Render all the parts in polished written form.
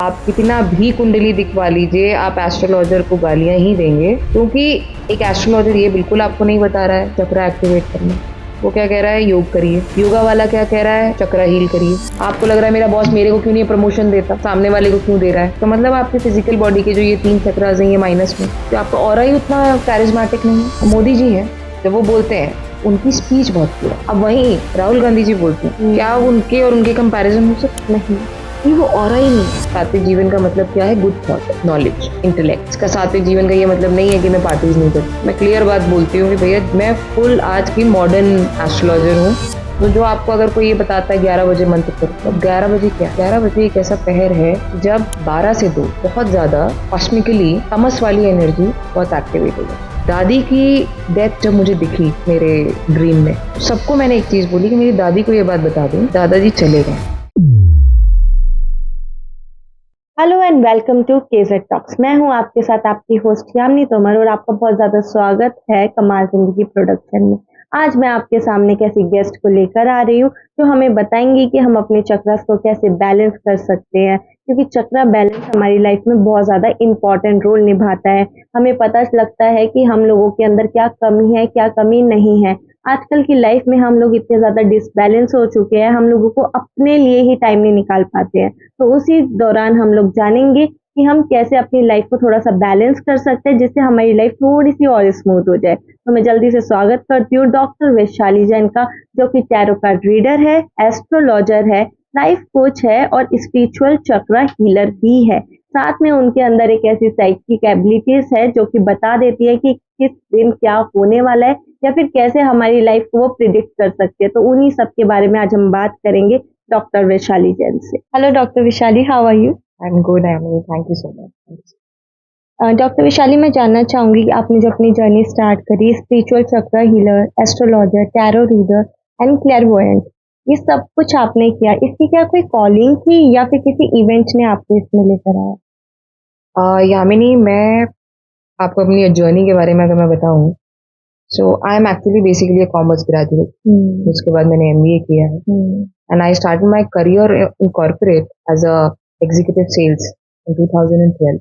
आप कितना भी कुंडली दिखवा लीजिए, आप एस्ट्रोलॉजर को गालियाँ ही देंगे, क्योंकि एक एस्ट्रोलॉजर ये बिल्कुल आपको नहीं बता रहा है चक्र एक्टिवेट करना। वो क्या कह रहा है, योग करिए। योगा वाला क्या कह रहा है, चक्र हील करिए। आपको लग रहा है मेरा बॉस मेरे को क्यों नहीं प्रमोशन देता, सामने वाले को क्यों दे रहा है, तो मतलब आपके फिजिकल बॉडी के जो ये 3 चक्रास हैं ये माइनस में, तो आपका ऑरा ही उतना कैरिज्मेटिक नहीं है। मोदी जी हैं, जब वो बोलते हैं उनकी स्पीच बहुत पूरा। अब वहीं राहुल गांधी जी बोलते हैं, क्या उनके और उनके कंपैरिजन हो सकता? नहीं, ये वो ऑरा ही नहीं। सात्विक जीवन का मतलब क्या है, गुड थॉट, नॉलेज, इंटेलेक्ट। इसका सात्विक जीवन का ये मतलब नहीं है कि मैं पार्टीज नहीं करती। मैं क्लियर बात बोलती हूँ कि भैया मैं फुल आज की मॉडर्न एस्ट्रोलॉजर हूँ। तो जो आपको अगर कोई ये बताता है 11 बजे मंत्र करो, तो 11 बजे क्या, 11 बजे एक ऐसा पहर है जब 12 से 2 बहुत ज्यादा कॉस्मिकली तमस वाली एनर्जी बहुत एक्टिवेट हो जाती है। दादी की डेथ जब मुझे दिखी मेरे ड्रीम में, सबको मैंने एक चीज बोली कि मेरी दादी को ये बात बता दूं, दादाजी चले गए। Hello and welcome to KZ Talks. मैं हूं आपके साथ आपकी होस्ट यामिनी तोमर और आपका बहुत ज़्यादा स्वागत है कमाल जिंदगी प्रोडक्शन में। आज मैं आपके सामने एक ऐसी गेस्ट को लेकर आ रही हूं जो हमें बताएंगी कि हम अपने चक्रास को कैसे बैलेंस कर सकते हैं, क्योंकि चक्रा बैलेंस हमारी लाइफ में बहुत ज़्यादा इंपॉर्टेंट रोल निभाता है। हमें पता लगता है कि हम लोगों के अंदर क्या कमी है, क्या कमी नहीं है। आजकल की लाइफ में हम लोग इतने ज़्यादा डिसबैलेंस हो चुके हैं, हम लोगों को अपने लिए ही टाइम नहीं निकाल पाते हैं। तो उसी दौरान हम लोग जानेंगे कि हम कैसे अपनी लाइफ को थोड़ा सा बैलेंस कर सकते हैं, जिससे हमारी लाइफ थोड़ी सी और स्मूथ हो जाए। तो मैं जल्दी से स्वागत करती हूँ डॉक्टर वैशाली जैन का, जो कि टैरो कार्ड रीडर है, एस्ट्रोलॉजर है, लाइफ कोच है और स्पिरिचुअल चक्रा हीलर भी है। साथ में उनके अंदर एक ऐसी साइकिक एबिलिटीज है जो कि बता देती है कि किस दिन क्या होने वाला है या फिर कैसे हमारी लाइफ को वो प्रिडिक्ट कर सकते हैं। तो उन्हीं सब के बारे में आज हम बात करेंगे डॉक्टर वैशाली जैन से। Hello doctor Vaishali, how are you? I am good, thank you so much. Doctor Vaishali, मैं जानना चाहूंगी कि आपने जो अपनी जर्नी स्टार्ट करी spiritual chakra healer, astrologer, tarot reader and clairvoyant, ये सब कुछ आपने किया, इसकी क्या कोई कॉलिंग थी या फिर किसी इवेंट ने आपको इसमें लेकर आया? यामिनी, मैं आपको अपनी जर्नी के बारे में अगर मैं बताऊं, so I am actually basically commerce graduate. उसके बाद मैंने एमबीए किया है and I started my career in corporate as a executive sales in 2012।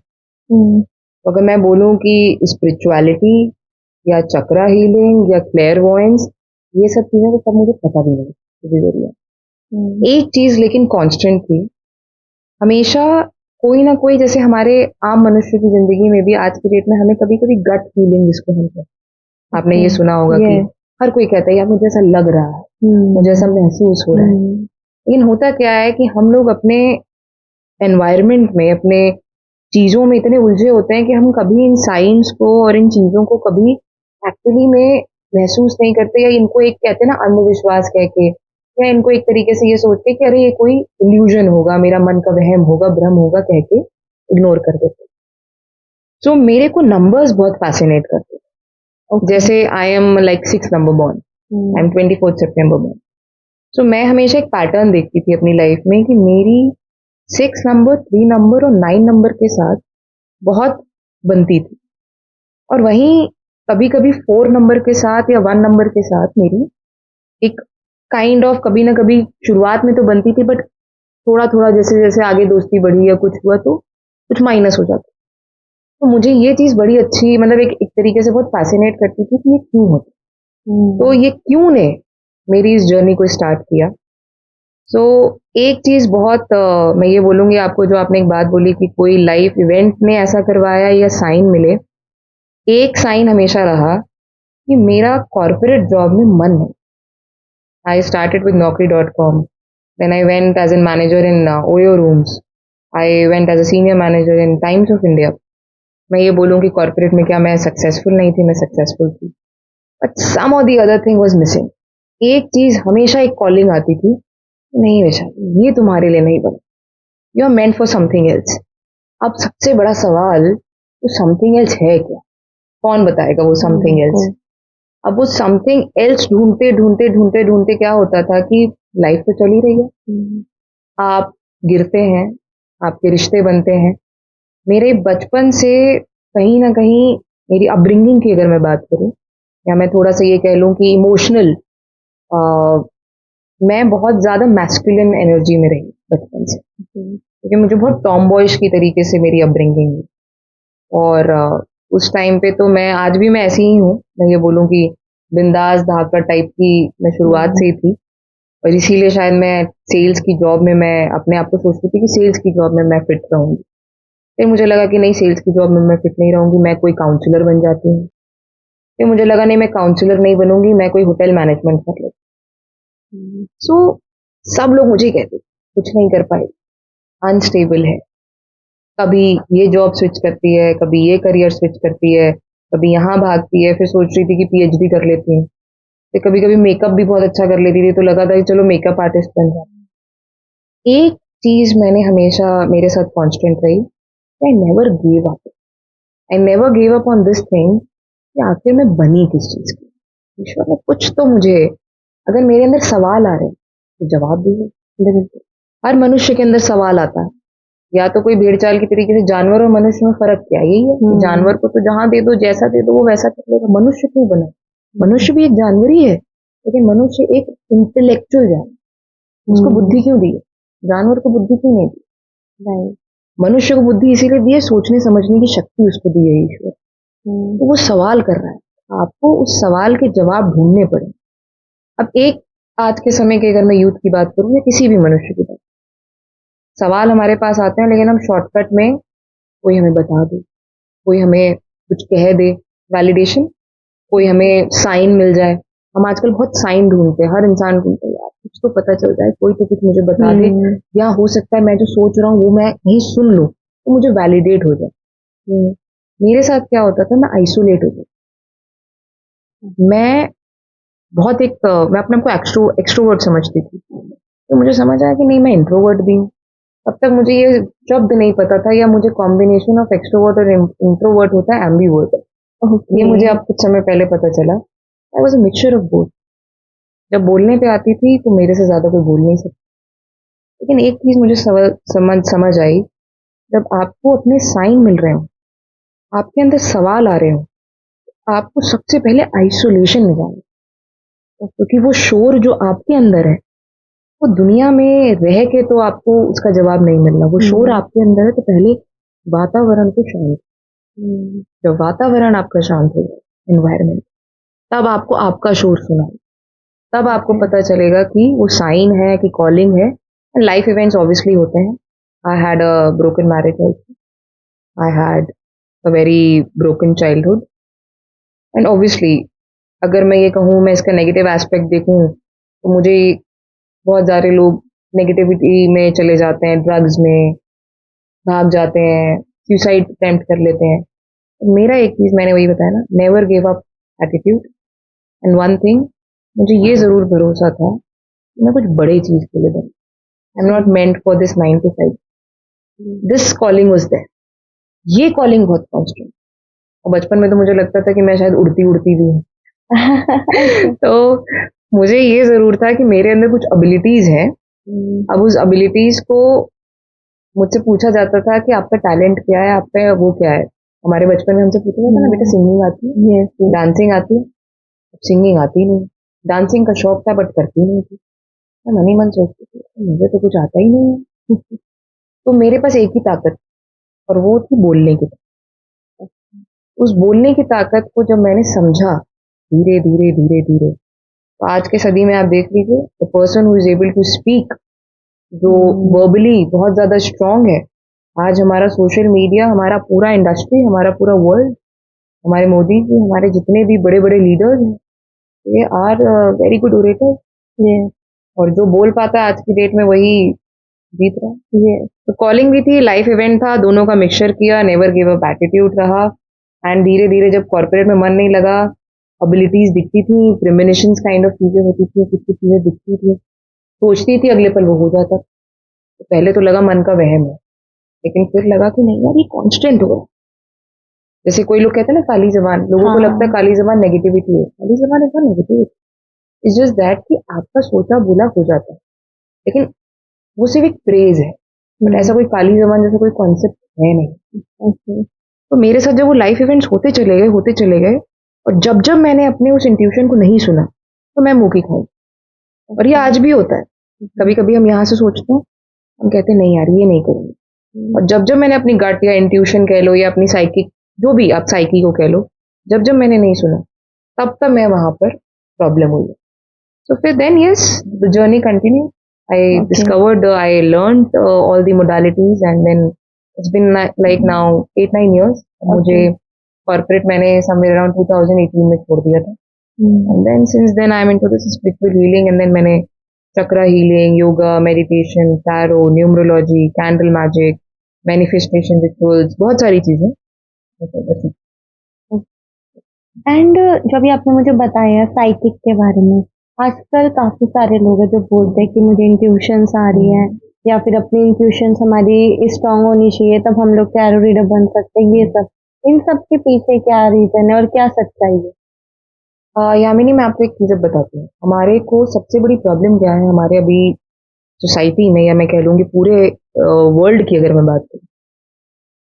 तो अगर मैं बोलूं कि स्पिरिचुअलिटी या चक्रा हीलिंग या क्लेयरवॉयंस, ये सब चीजें तो सब मुझे पता भी नहीं। एक चीज लेकिन कांस्टेंट थी हमेशा, कोई ना कोई, जैसे हमारे आम मनुष्य की जिंदगी में भी आज की डेट में हमें कभी कभी गट फीलिंग जिसको हम कहते हैं, आपने ये सुना होगा कि हर कोई कहता है यार मुझे ऐसा लग रहा है, मुझे ऐसा महसूस हो रहा है। लेकिन होता क्या है कि हम लोग अपने एनवायरनमेंट में, अपने चीजों में इतने उलझे होते हैं कि हम कभी इन साइंस को और इन चीजों को कभी एक्चुअली में महसूस नहीं करते, या इनको एक कहते हैं ना अंधविश्वास कह के, या इनको एक तरीके से ये सोच के कि अरे ये कोई इल्यूजन होगा, मेरा मन का वहम होगा, भ्रम होगा कह के इग्नोर कर देते। सो मेरे को नंबर्स बहुत फैसिनेट करते थे। जैसे I am like 6 number born, I am 24 September born. So मैं हमेशा एक पैटर्न देखती थी अपनी लाइफ में कि मेरी 6 नंबर, 3 नंबर और 9 नंबर के साथ बहुत बनती थी, और वहीं कभी कभी 4 नंबर के साथ या 1 नंबर के साथ मेरी एक काइंड ऑफ कभी ना कभी शुरुआत में तो बनती थी, बट थोड़ा थोड़ा जैसे जैसे आगे दोस्ती बढ़ी या कुछ हुआ तो कुछ माइनस हो जाता। तो मुझे ये चीज बड़ी अच्छी, मतलब एक तरीके से बहुत फैसिनेट करती थी कि ये क्यों होता। तो ये क्यों ने मेरी इस जर्नी को स्टार्ट किया। सो एक चीज बहुत मैं ये बोलूंगी आपको, जो आपने एक बात बोली कि कोई लाइफ इवेंट ने ऐसा करवाया या साइन मिले, एक साइन हमेशा रहा कि मेरा कॉर्पोरेट जॉब में मन है। I started with Naukri.com. Then I went as a manager in Oyo Rooms. I went as a senior manager in Times of India. मैं ये बोलूँ कि कॉर्पोरेट में क्या मैं सक्सेसफुल नहीं थी, मैं सक्सेसफुल थी, बट सम और the other thing was missing. एक चीज हमेशा एक कॉलिंग आती थी, नहीं वैशाली ये तुम्हारे लिए नहीं बना, you are meant for something else. अब सबसे बड़ा सवाल, तो समथिंग एल्स है क्या, कौन बताएगा वो समथिंग एल्स। अब वो समथिंग एल्स ढूंढते ढूंढते ढूंढते ढूंढते क्या होता था कि लाइफ तो चल ही रही है, आप गिरते हैं, आपके रिश्ते बनते हैं। मेरे बचपन से कहीं ना कहीं मेरी अपब्रिंगिंग की अगर मैं बात करूं, या मैं थोड़ा सा ये कह लूं कि इमोशनल, मैं बहुत ज्यादा मैस्कुलिन एनर्जी में रही बचपन से। क्योंकि मुझे बहुत टॉम बॉयज की तरीके से मेरी अपब्रिंगिंग है। और उस टाइम पे तो मैं आज भी मैं ऐसी ही हूँ। मैं ये बोलूँ कि बिंदास धाकड़ टाइप की मैं शुरुआत से ही थी। और इसीलिए शायद मैं सेल्स की जॉब में मैं अपने आप को सोचती थी कि सेल्स की जॉब में मैं फिट रहूंगी। फिर मुझे लगा कि नहीं, सेल्स की जॉब में मैं फिट नहीं रहूंगी, मैं कोई काउंसलर बन जाती हूँ। फिर मुझे लगा नहीं, मैं काउंसलर नहीं बनूंगी, मैं कोई होटल मैनेजमेंट कर लेती। सो सब लोग मुझे कहते कुछ नहीं कर पाए, अनस्टेबल है, कभी ये जॉब स्विच करती है, कभी ये करियर स्विच करती है, कभी यहाँ भागती है, फिर सोच रही थी कि पीएचडी कर लेती हूँ। फिर कभी कभी मेकअप भी बहुत अच्छा कर लेती थी, तो लगा था कि चलो मेकअप आर्टिस्ट बन जाए। एक चीज मैंने हमेशा मेरे साथ कांस्टेंट रही, I never give up. I never give up on this thing कि आखिर मैं बनी किस चीज की। ईश्वर ने कुछ तो मुझे, अगर मेरे अंदर सवाल आ रहे हैं तो जवाब भी है। हर मनुष्य के अंदर सवाल आता है। या तो कोई भेड़ चाल की तरीके से, जानवर और मनुष्य में फर्क क्या है? यही है कि जानवर को तो जहां दे दो, जैसा दे दो, वो वैसा कर लेगा। मनुष्य क्यों बना? मनुष्य भी एक जानवर ही है, लेकिन मनुष्य एक इंटेलेक्चुअल जानवर। उसको बुद्धि क्यों दी है? जानवर को बुद्धि क्यों नहीं दी? मनुष्य को बुद्धि इसीलिए दी है, सोचने समझने की शक्ति उसको दी है ईश्वर। तो वो सवाल कर रहा है, आपको उस सवाल के जवाब ढूंढने पड़े। अब एक आज के समय के, अगर मैं यूथ की बात करूं या किसी भी मनुष्य की बात, सवाल हमारे पास आते हैं, लेकिन हम शॉर्टकट में कोई हमें बता दे, कोई हमें कुछ कह दे, वैलिडेशन, कोई हमें साइन मिल जाए। हम आजकल बहुत साइन ढूंढते हैं, हर इंसान ढूंढते हैं, यार कुछ तो पता चल जाए, कोई तो कुछ मुझे बता दे, या हो सकता है मैं जो सोच रहा हूँ वो मैं कहीं सुन लूँ तो मुझे वैलिडेट हो जाए। मेरे साथ क्या होता था, मैं आइसोलेट हो जाती। मैं अपने आप को एक्सट्रोवर्ट समझती थी। तो मुझे समझ आया कि नहीं, मैं इंट्रोवर्ट भी हूँ। तब तक मुझे ये शब्द नहीं पता था, या मुझे कॉम्बिनेशन ऑफ एक्सट्रोवर्ट और इंट्रोवर्ट होता है एम्बीवर्ट। ये मुझे अब कुछ समय पहले पता चला। I was a mixture of both. जब बोलने पे आती थी तो मेरे से ज्यादा कोई बोल नहीं सकता। लेकिन एक चीज मुझे समझ आई, जब आपको अपने साइन मिल रहे हो, आपके अंदर सवाल आ रहे हो, आपको सबसे पहले आइसोलेशन में जाना, क्योंकि वो शोर जो आपके अंदर है, वो दुनिया में रह के तो आपको उसका जवाब नहीं मिलना। वो शोर आपके अंदर है, तो पहले वातावरण को शांत, जब वातावरण आपका शांत हो जाए, एनवायरमेंट, तब आपको आपका शोर सुनाए, तब आपको पता चलेगा कि वो साइन है कि कॉलिंग है। एंड लाइफ इवेंट्स ऑब्वियसली होते हैं। आई had a broken marriage also, I had a very broken childhood. And obviously अगर मैं ये कहूँ, मैं इसका नेगेटिव एस्पेक्ट देखूँ, तो मुझे बहुत सारे लोग नेगेटिविटी में चले जाते हैं, ड्रग्स में भाग जाते हैं, सुसाइड अटेम्प्ट कर लेते हैं। मेरा एक चीज मैंने वही बताया ना, never give up attitude. And one thing, मुझे ये जरूर भरोसा था कि मैं कुछ बड़े चीज के लिए बनी। I am not meant for this 9 to 5। This calling was there. ये कॉलिंग बहुत कॉन्स्टेंट। और बचपन में तो मुझे लगता था कि मैं शायद उड़ती उड़ती भी हूँ। तो मुझे ये जरूर था कि मेरे अंदर कुछ एबिलिटीज हैं। अब उस एबिलिटीज को मुझसे पूछा जाता था कि आपका टैलेंट क्या है, आपका वो क्या है। हमारे बचपन में हमसे पूछा जाता ना, बेटा सिंगिंग आती है, डांसिंग आती है? सिंगिंग आती नहीं। डांसिंग का शौक था बट करती नहीं थी। मैं मन ही मन सोचती थी मुझे तो कुछ आता ही नहीं है। तो मेरे पास एक ही ताकत, और वो थी बोलने की ताकत। उस बोलने की ताकत को जब मैंने समझा, धीरे धीरे धीरे धीरे, तो आज के सदी में आप देख लीजिए, the person who is able to speak, जो वर्बली बहुत ज्यादा स्ट्रांग है, आज हमारा सोशल मीडिया, हमारा पूरा इंडस्ट्री, हमारा पूरा वर्ल्ड, हमारे मोदी जी, हमारे जितने भी बड़े बड़े लीडर्स हैं, ये आर वेरी गुड ओरेटर। और जो बोल पाता है आज की डेट में, वही जीत रहा है। ये तो कॉलिंग भी थी, लाइफ इवेंट था, दोनों का मिक्सचर किया, नेवर गिव अप एटीट्यूड रहा। एंड धीरे धीरे जब कॉर्पोरेट में मन नहीं लगा, एबिलिटीज दिखती थी, प्रेमिनिशंस काइंड ऑफ चीजें होती थी, कुछ कुछ चीजें दिखती थी, सोचती थी, अगले पल वो हो जाता। तो पहले तो लगा मन का वहम है, लेकिन फिर लगा कि नहीं यार, ये कांस्टेंट हो रहा है। जैसे कोई लोग कहते हैं ना काली जबान, लोगों को लगता है काली जबान नेगेटिविटी है। काली जबान is not negativity, it's just that कि आपका सोचा बोला हो जाता है, लेकिन वो सिर्फ एक फ्रेज है। बट ऐसा कोई काली जबान जैसा कोई कॉन्सेप्ट है नहीं। तो मेरे साथ जब वो लाइफ इवेंट्स होते चले गए, और जब जब मैंने अपने उस इंट्यूशन को नहीं सुना, तो मैं मुंह की खाई। और ये आज भी होता है। कभी कभी हम यहाँ से सोचते हैं, हम कहते हैं नहीं यार, ये नहीं करेंगे, और जब जब मैंने अपनी गट या इंट्यूशन कह लो या अपनी साइकिक, जो भी आप साइकी को कह लो, जब जब मैंने नहीं सुना, तब तब मैं वहां पर प्रॉब्लम हुई। So then yes, the journey continued. I discovered, I learned all the modalities, and then it's been like now 8-9 years. मुझे corporate मैंने somewhere around 2018 में छोड़ दिया था. And then since then I'm into this spiritual healing, and then मैंने chakra healing, yoga, meditation, tarot, numerology, candle magic, manifestation rituals, बहुत सारी चीजें. एंड जब ये आपने मुझे बताया साइकिक के बारे में, आजकल काफी सारे लोग हैं जो बोलते हैं कि मुझे इंट्यूशंस आ रही है, या फिर अपनी इंट्यूशंस हमारी स्ट्रांग होनी चाहिए तब हम लोग टैरो रीडर बन सकते हैं। ये सब, इन सब के पीछे क्या रीजन है और क्या सच्चाई है? यामिनी, मैं आपको एक चीज बताती हूँ। हमारे को सबसे बड़ी प्रॉब्लम क्या है हमारे अभी सोसाइटी में, या मैं कह लूंगी पूरे वर्ल्ड की अगर मैं बात करूँ,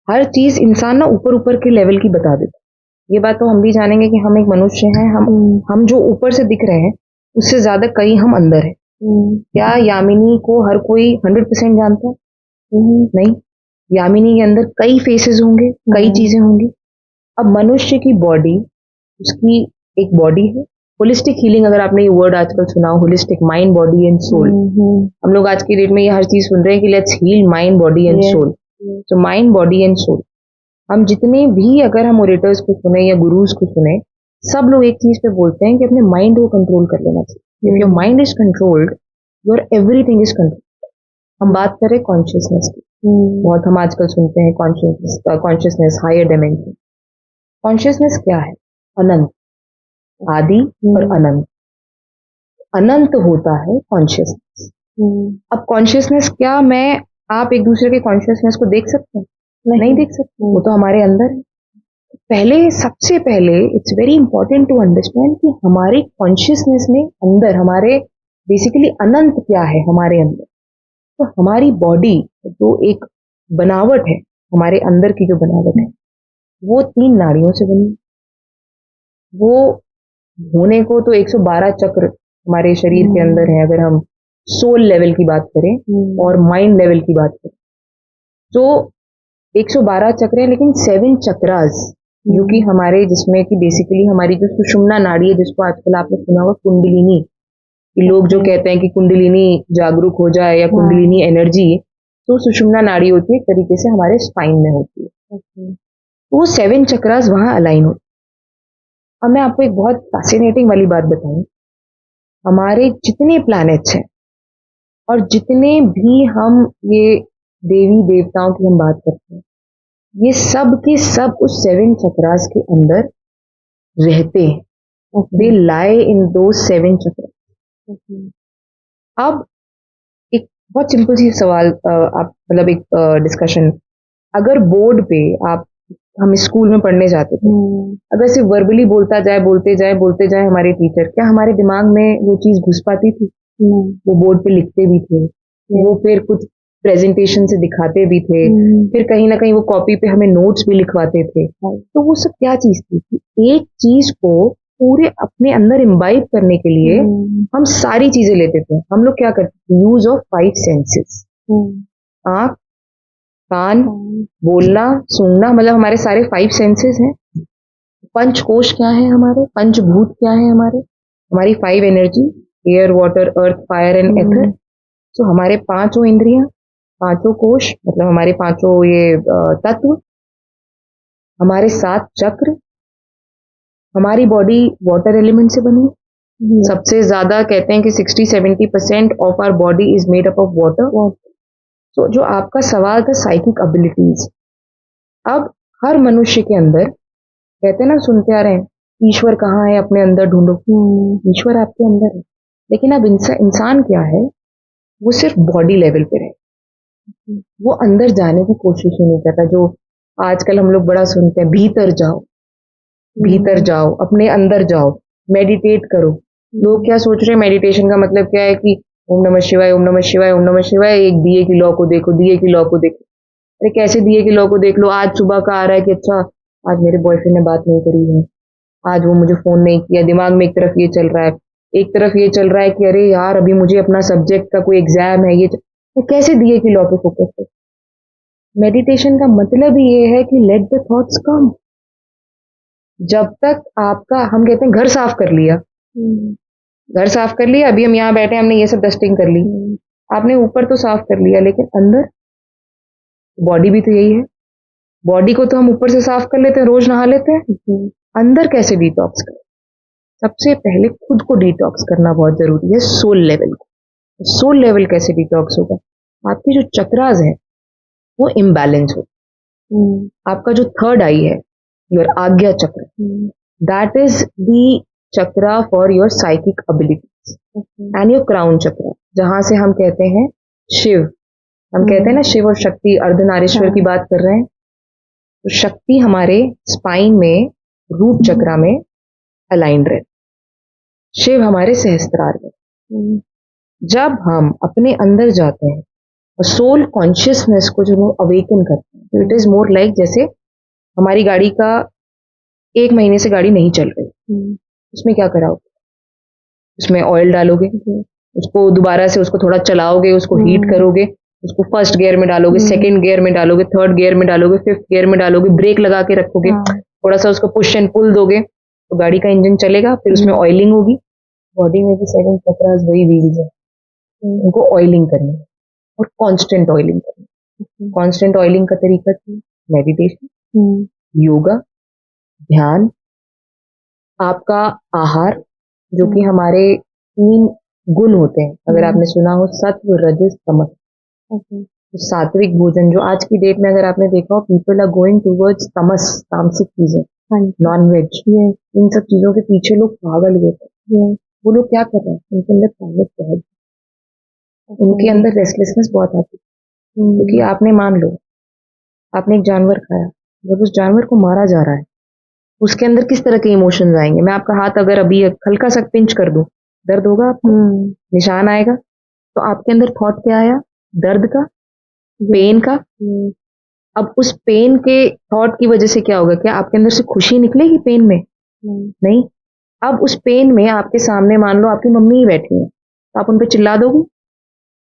हर चीज इंसान ना ऊपर ऊपर के लेवल की बता देता है। ये बात तो हम भी जानेंगे कि हम एक मनुष्य हैं, हम जो ऊपर से दिख रहे हैं उससे ज्यादा कई हम अंदर है। क्या यामिनी को हर कोई 100% जानता है? नहीं। यामिनी के अंदर कई फेसेस होंगे, कई चीजें होंगी। अब मनुष्य की बॉडी, उसकी एक बॉडी है। होलिस्टिक हीलिंग, अगर आपने ये वर्ड आजकल सुना हो, holistic mind body and soul, हम लोग आज की डेट में ये हर चीज सुन रहे हैं कि let's heal mind body and soul. तो माइंड बॉडी एंड सोल, हम जितने भी, अगर हम ओरेटर्स को सुने या गुरुज को सुने, सब लोग एक चीज पे बोलते हैं कि अपने माइंड को कंट्रोल कर लेना चाहिए। If your mind is controlled, your everything is controlled. हम बात करें कॉन्शियसनेस की, बहुत हम आजकल सुनते हैं कॉन्शियसनेस, हायर डायमेंशन। कॉन्शियसनेस क्या है? अनंत, आदि और अनंत। अनंत होता है कॉन्शियसनेस। अब कॉन्शियसनेस क्या, आप एक दूसरे के कॉन्शियसनेस को देख सकते हैं? नहीं देख सकते, वो तो हमारे अंदर है। पहले, सबसे पहले it's very important to understand कि हमारे कॉन्शियसनेस में अंदर हमारे बेसिकली अनंत क्या है हमारे अंदर। तो हमारी बॉडी जो एक बनावट है, हमारे अंदर की जो बनावट है, वो 3 नाड़ियों से बनी। वो होने को तो 112 चक्र हमारे शरीर के अंदर है, अगर हम सोल लेवल की बात करें और माइंड लेवल की बात करें तो 112 चक्र है। लेकिन 7 चक्रास जो कि हमारे, जिसमें कि बेसिकली हमारी जो सुषुम्ना नाड़ी है, जिसको आजकल आपने सुना होगा कुंडलिनी, कि लोग जो कहते हैं कि कुंडलिनी जागरूक हो जाए या कुंडलिनी एनर्जी, तो सुषुम्ना नाड़ी होती है, एक तरीके से हमारे स्पाइन में होती है। तो वो 7 चक्रास वहां अलाइन होते। अब मैं आपको एक बहुत फैसिनेटिंग वाली बात बताऊं, हमारे जितने प्लैनेट्स हैं और जितने भी हम ये देवी देवताओं की हम बात करते हैं, ये सब के सब उस 7 चक्रास के अंदर रहते हैं। दे लाई इन दो 7 चक्रास। अब एक बहुत सिंपल सी सवाल, आप मतलब एक डिस्कशन, अगर बोर्ड पे हम स्कूल में पढ़ने जाते थे, अगर सिर्फ वर्बली बोलते जाए हमारे टीचर, क्या हमारे दिमाग में वो चीज घुस पाती थी? वो बोर्ड पे लिखते भी थे, वो फिर कुछ प्रेजेंटेशन से दिखाते भी थे, फिर कहीं ना कहीं वो कॉपी पे हमें नोट्स भी लिखवाते थे। तो वो सब क्या चीज थी कि एक चीज को पूरे अपने अंदर इम्बाइब करने के लिए हम सारी चीजें लेते थे। हम लोग क्या करते थे? यूज ऑफ 5 सेंसेस, आंख, कान, बोलना, सूंघना, मतलब हमारे सारे 5 सेंसेस हैं। पंचकोश क्या है हमारे, पंचभूत क्या है हमारी 5 energy, air, water, earth, fire and ether. तो हमारे 5 इंद्रियां, 5 कोश, मतलब हमारे 5 ये तत्व, हमारे 7 चक्र, हमारी बॉडी वाटर एलिमेंट से बनी। सबसे ज्यादा कहते हैं कि 60-70% of our body is made up of water. तो जो आपका सवाल था साइकिक एबिलिटीज, अब हर मनुष्य के अंदर, कहते हैं ना, सुनते आ रहे हैं, ईश्वर कहाँ है, अपने अंदर ढूंढो। ईश्वर आपके अंदर है, लेकिन अब इंसान क्या है, वो सिर्फ बॉडी लेवल पे रहे, वो अंदर जाने की कोशिश ही नहीं करता। जो आजकल हम लोग बड़ा सुनते हैं, भीतर जाओ, भीतर जाओ, अपने अंदर जाओ, मेडिटेट करो। लोग क्या सोच रहे हैं, मेडिटेशन का मतलब क्या है कि ओम नमः शिवाय, ओम नमः शिवाय, ओम नमः शिवाय, एक दिए की लौ को देखो, दिए की लौ को देखो। अरे कैसे दिए की लौ को देख लो? आज सुबह का आ रहा है कि अच्छा आज मेरे बॉयफ्रेंड ने बात नहीं करी है, आज वो मुझे फोन नहीं किया, दिमाग में एक तरफ ये चल रहा है, एक तरफ ये चल रहा है कि अरे यार अभी मुझे अपना सब्जेक्ट का कोई एग्जाम है, ये तो कैसे दिए की लौ पे फोकस कर? मेडिटेशन का मतलब ही ये है कि लेट द थॉट्स कम। जब तक आपका, हम कहते हैं घर साफ कर लिया, घर साफ कर लिया, अभी हम यहाँ बैठे हमने ये सब डस्टिंग कर ली, आपने ऊपर तो साफ कर लिया लेकिन अंदर, बॉडी भी तो यही है, बॉडी को तो हम ऊपर से साफ कर लेते हैं, रोज नहा लेते हैं, अंदर कैसे डिटॉक्स करें? सबसे पहले खुद को डिटॉक्स करना बहुत जरूरी है, सोल लेवल को। सोल लेवल कैसे डिटॉक्स होगा? आपके जो चक्रास है वो इम्बैलेंस हो। आपका जो थर्ड आई है, योर आज्ञा चक्र, that is the chakra for your psychic abilities, and your crown चक्र, जहां से हम कहते हैं शिव, हम कहते हैं ना शिव और शक्ति, अर्धनारीश्वर की बात कर रहे हैं। तो शक्ति हमारे स्पाइन में, रूट चक्रा में अलाइंड रहे, शिव हमारे सहस्त्रार में। जब हम अपने अंदर जाते हैं और सोल कॉन्शियसनेस को जो अवेकन करते हैं, तो इट इज मोर लाइक जैसे हमारी गाड़ी का 1 महीने से गाड़ी नहीं चल रही, उसमें क्या कराओगे? उसमें ऑयल डालोगे, उसको दोबारा से उसको थोड़ा चलाओगे, उसको हीट करोगे, उसको फर्स्ट गियर में डालोगे, सेकंड गियर में डालोगे, थर्ड गियर में डालोगे, फिफ्थ गियर में डालोगे, ब्रेक लगा के रखोगे, थोड़ा सा उसको पुश एंड पुल दोगे तो गाड़ी का इंजन चलेगा, फिर उसमें ऑयलिंग होगी। बॉडी में भी 7 चक्रास वही व्हील्स है, उनको ऑयलिंग करनी है और कांस्टेंट ऑयलिंग करनी है। कांस्टेंट ऑयलिंग का तरीका क्या है? मेडिटेशन, योगा, ध्यान, आपका आहार, जो कि हमारे 3 गुण होते हैं, अगर आपने सुना हो, सत्व, रजस, तमस। तो सात्विक भोजन, जो आज की डेट में अगर आपने देखा हो, पीपल आर गोइंग टूवर्ड्स तमस, तामसिक चीजें, नॉन वेज, इन सब चीजों के पीछे लोग पागल हुए थे। वो लोग क्या कर रहे हैं? उनके अंदर ताकत बहुत, उनके अंदर रेस्टलेसनेस बहुत आती है। क्योंकि आपने, मान लो आपने एक जानवर खाया, जब उस जानवर को मारा जा रहा है, उसके अंदर किस तरह के इमोशंस आएंगे? मैं आपका हाथ अगर अभी हल्का सा पिंच कर दूं, दर्द होगा आपको, निशान आएगा, तो आपके अंदर थॉट क्या आया? दर्द का, पेन का। अब उस पेन के थॉट की वजह से क्या होगा? क्या आपके अंदर से खुशी निकलेगी पेन में? नहीं। अब उस पेन में आपके सामने मान लो आपकी मम्मी ही बैठी है, तो आप उन पे चिल्ला दोगे?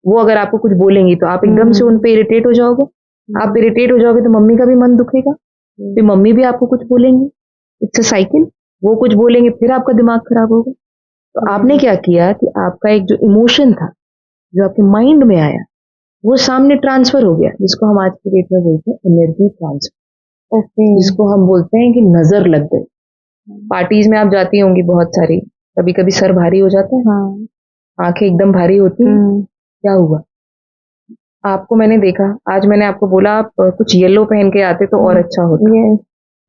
वो अगर आपको कुछ बोलेंगी तो आप एकदम से उन पे इरिटेट हो जाओगे। आप इरिटेट हो जाओगे तो मम्मी का भी मन दुखेगा, फिर मम्मी भी आपको कुछ बोलेंगी, इट्स अ साइकिल। वो कुछ बोलेंगे, फिर आपका दिमाग खराब होगा। तो आपने क्या किया कि आपका एक जो इमोशन था, जो आपके माइंड में आया, वो सामने ट्रांसफर हो गया, जिसको हम आज की डेट में बोलते हैं एनर्जी ट्रांसफर, जिसको हम बोलते हैं कि नजर लग गई। पार्टीज में आप जाती होंगी बहुत सारी, कभी कभी सर भारी हो जाता है, आंखें एकदम भारी होती हैं, क्या हुआ? आपको मैंने देखा, आज मैंने आपको बोला आप कुछ येलो पहन के आते तो और अच्छा होता।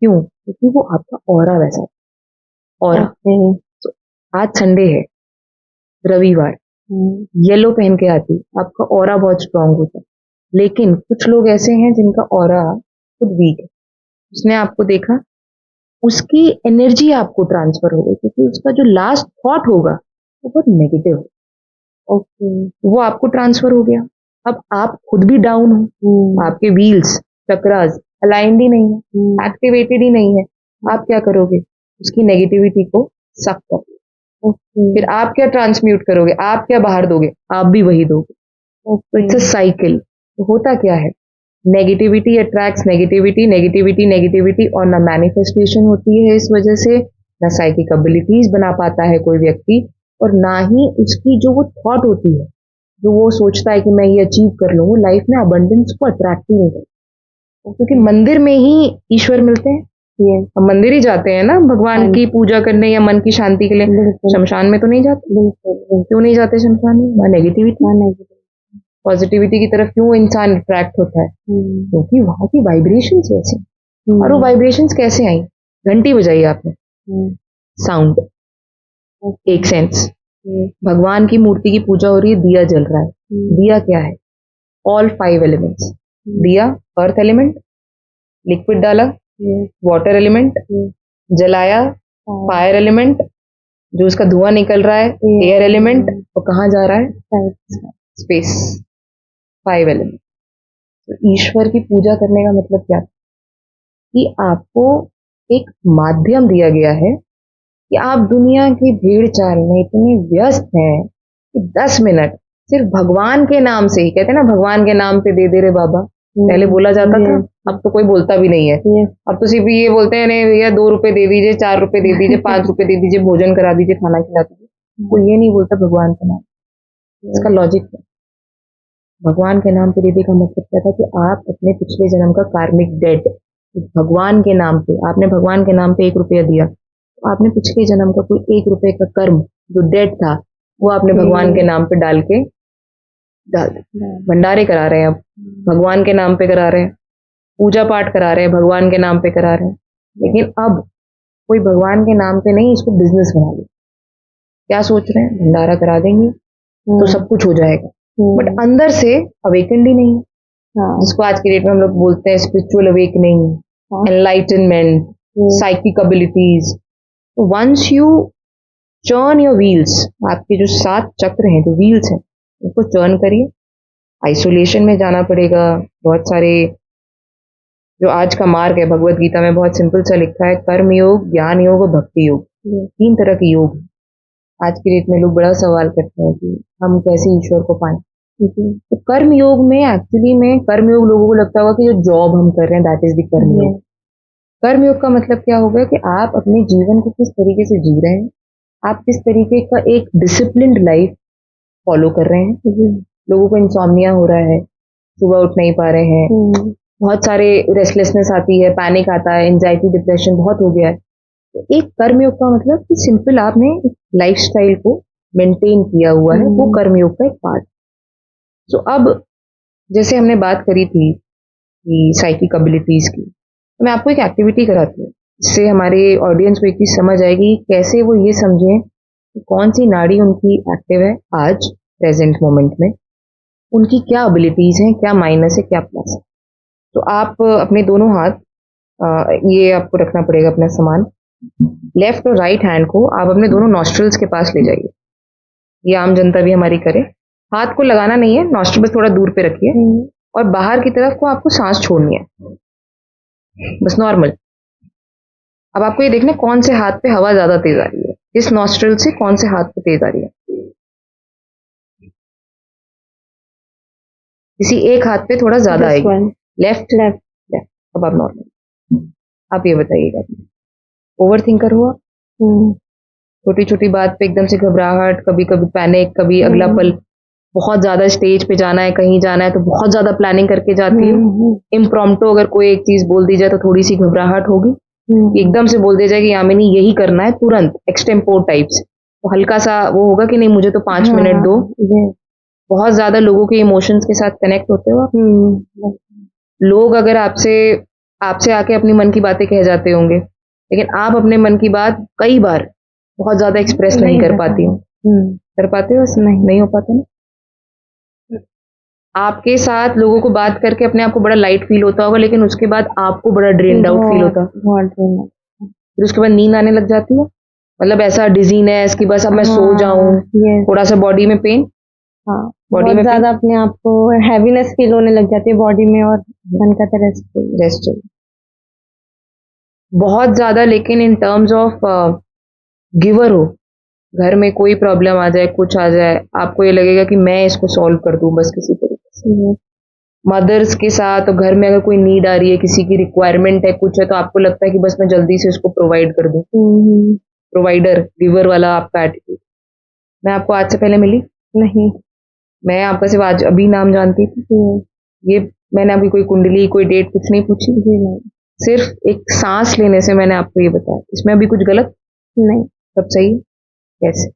क्यों? क्योंकि वो आपका ऑरा वैसा ऑरा। तो आज संडे है, रविवार, येलो पहन के आती, आपका ऑरा बहुत स्ट्रांग होता। लेकिन कुछ लोग ऐसे हैं जिनका ऑरा खुद वीक है, उसने आपको देखा, उसकी एनर्जी आपको ट्रांसफर हो गई, क्योंकि उसका जो लास्ट थॉट होगा वो बहुत नेगेटिव है। वो आपको ट्रांसफर हो गया। अब आप खुद भी डाउन हो, आपके व्हील्स, चक्रास अलाइंड ही नहीं है, एक्टिवेटेड ही नहीं है। आप क्या करोगे? उसकी नेगेटिविटी को सक करोगे। फिर आप क्या ट्रांसम्यूट करोगे? आप क्या बाहर दोगे? आप भी वही दोगे। तो इट्स अ साइकिल। तो होता क्या है? Negativity attracts negativity, negativity negativity, और ना मैनिफेस्टेशन होती है इस वजह से, ना साइकिक एबिलिटीज बना पाता है कोई व्यक्ति, और ना ही उसकी जो वो थॉट होती है, जो वो सोचता है कि मैं ये अचीव कर लूँ, वो लाइफ में अबंडेंस को अट्रैक्ट ही नहीं करता। क्योंकि मंदिर में ही ईश्वर मिलते हैं। हम मंदिर ही जाते हैं ना भगवान की पूजा करने या मन की शांति के लिए, शमशान में तो नहीं जाते। क्यों नहीं जाते शमशान में? वहाँ नेगेटिविटी, पॉजिटिविटी की तरफ क्यों इंसान अट्रैक्ट होता है? क्योंकि वहां की वाइब्रेशंस ऐसी। और वो वाइब्रेशंस कैसे आई? घंटी बजाई आपने, साउंड, एक सेंस। भगवान की मूर्ति की पूजा हो रही है, दिया जल रहा है। दिया क्या है? All 5 elements. दिया अर्थ एलिमेंट, लिक्विड डाला वाटर एलिमेंट, जलाया फायर एलिमेंट, जो उसका धुआं निकल रहा है एयर एलिमेंट, और कहाँ जा रहा है? स्पेस। 5 एलिमेंट। तो ईश्वर की पूजा करने का मतलब क्या? कि आपको एक माध्यम दिया गया है कि आप दुनिया की भीड़ चाल में इतने व्यस्त हैं कि 10 मिनट सिर्फ भगवान के नाम से ही, कहते हैं ना भगवान के नाम पे दे दे रे बाबा, पहले बोला जाता था, अब तो कोई बोलता भी नहीं है। अब तो सिर्फ ये बोलते हैं नहीं भैया 2 रुपए दे दीजिए, 4 रुपए दे दीजिए, 5 रुपए दे दीजिए, भोजन करा दीजिए, खाना खिला दीजिए। कोई ये नहीं बोलता भगवान का नाम। इसका लॉजिक है, भगवान के नाम पे दीदी का मतलब क्या था कि आप अपने पिछले जन्म का कार्मिक डेट भगवान के नाम पे, आपने भगवान के नाम पे 1 रुपया दिया, तो आपने पिछले जन्म का कोई 1 रुपए का कर्म जो डेट था वो आपने भगवान के नाम पे डाल भंडारे करा रहे हैं। अब भगवान के नाम पे करा रहे हैं, पूजा पाठ करा रहे हैं, भगवान के नाम पे करा रहे हैं। लेकिन अब कोई भगवान के नाम पे नहीं, इसको बिजनेस बना लिया। क्या सोच रहे हैं, भंडारा करा देंगे तो सब कुछ हो जाएगा, बट अंदर से अवेकेंड ही नहीं, जिसको आज की डेट में हम लोग बोलते हैं spiritual awakening, enlightenment, psychic abilities. Once you churn your wheels, आपके जो 7 चक्र हैं, जो व्हील्स हैं, उनको चर्न करिए। आइसोलेशन में जाना पड़ेगा। बहुत सारे जो आज का मार्ग है, भगवत गीता में बहुत सिंपल सा लिखा है, कर्म योग, ज्ञान योग और भक्ति योग, 3 तरह के योग। आज की डेट में लोग बड़ा सवाल करते हैं कि हम कैसे ईश्वर को पाएं। तो कर्म योग में एक्चुअली में कर्म योग लोगों को लगता होगा कि जो जॉब हम कर रहे हैं दैट इज द कर्म योग। कर्म योग का मतलब क्या होगा कि आप अपने जीवन को किस तरीके से जी रहे हैं, आप किस तरीके का एक डिसिप्लिन्ड लाइफ फॉलो कर रहे हैं। लोगों को इंसोम्निया हो रहा है, सुबह उठ नहीं पा रहे हैं, बहुत सारे रेस्टलेसनेस आती है, पैनिक आता है, एंजाइटी, डिप्रेशन बहुत हो गया है। तो एक कर्मयोग का मतलब कि सिंपल आपने लाइफस्टाइल को मेंटेन किया हुआ है, वो कर्मयोग का एक पार्ट। तो अब जैसे हमने बात करी थी कि साइकिक एबिलिटीज की, तो मैं आपको एक एक्टिविटी कराती हूँ, जिससे हमारे ऑडियंस को एक चीज समझ आएगी, कैसे वो ये समझें कि कौन सी नाड़ी उनकी एक्टिव है आज प्रेजेंट मोमेंट में, उनकी क्या एबिलिटीज हैं, क्या माइनस है, क्या प्लस है। तो आप अपने दोनों हाथ, ये आपको रखना पड़ेगा अपना सामान, लेफ्ट और राइट हैंड को आप अपने दोनों नॉस्ट्रल्स के पास ले जाइए। ये आम जनता भी हमारी करे। हाथ को लगाना नहीं है, नॉस्ट्रल बस थोड़ा दूर पे रखिए, और बाहर की तरफ को आपको सांस छोड़नी है, बस नॉर्मल। अब आपको ये देखना कौन से हाथ पे हवा ज्यादा तेज आ रही है, इस नॉस्ट्रल से कौन से हाथ पे तेज आ रही है। किसी एक हाथ पे थोड़ा ज्यादा आएगी, लेफ्ट लेफ्ट लेफ्ट। अब आप नॉर्मल, आप ये बताइएगा, ओवर थिंकर हो आप? छोटी छोटी बात पे एकदम से घबराहट, कभी कभी पैनिक, कभी अगला पल बहुत ज्यादा स्टेज पे जाना है, कहीं जाना है तो बहुत ज्यादा प्लानिंग करके जाती हूँ। इम्प्रॉम्प्टो अगर कोई एक चीज बोल दी जाए तो थोड़ी सी घबराहट होगी, एकदम से बोल दिया जाए कि यामिनी यही करना है तुरंत, एक्सटेम्पोर टाइप्स, तो हल्का सा वो होगा कि नहीं मुझे तो 5 मिनट दो। बहुत ज्यादा लोगों के इमोशंस के साथ कनेक्ट होते हो आप। लोग अगर आपसे आके अपनी मन की बातें कह जाते होंगे, लेकिन आप अपने मन की बात कई बार बहुत ज्यादा एक्सप्रेस नहीं कर पाती हो। कर पाते हो? नहीं हो पाता ना। आपके साथ लोगों को बात करके अपने आप को बड़ा लाइट फील होता होगा, लेकिन उसके बाद आपको बड़ा ड्रेन्ड आउट फील होता है। फिर उसके बाद नींद आने लग जाती है, मतलब ऐसा डिजीनेस कि बस अब मैं सो जाऊं, थोड़ा सा बॉडी में पेन, बॉडी में ज्यादा अपने आप को हैवीनेस फील होने लग जाती है बॉडी में, और मन का रेस्ट चाहिए बहुत ज्यादा। लेकिन इन टर्म्स ऑफ गिवर हो, घर में कोई प्रॉब्लम आ जाए, कुछ आ जाए, आपको ये लगेगा कि मैं इसको सॉल्व कर दूं बस किसी तरीके से। मदर्स के साथ, और घर में अगर कोई नीड आ रही है, किसी की रिक्वायरमेंट है, कुछ है, तो आपको लगता है कि बस मैं जल्दी से उसको प्रोवाइड कर दूं। प्रोवाइडर गिवर वाला आपका एटीट्यूड। मैं आपको आज से पहले मिली नहीं, मैं आपका सिर्फ आज अभी नाम जानती थी। ये मैंने अभी कोई कुंडली, कोई डेट कुछ नहीं पूछी, सिर्फ एक सांस लेने से मैंने आपको ये बताया। इसमें अभी कुछ गलत नहीं, सब सही। कैसे?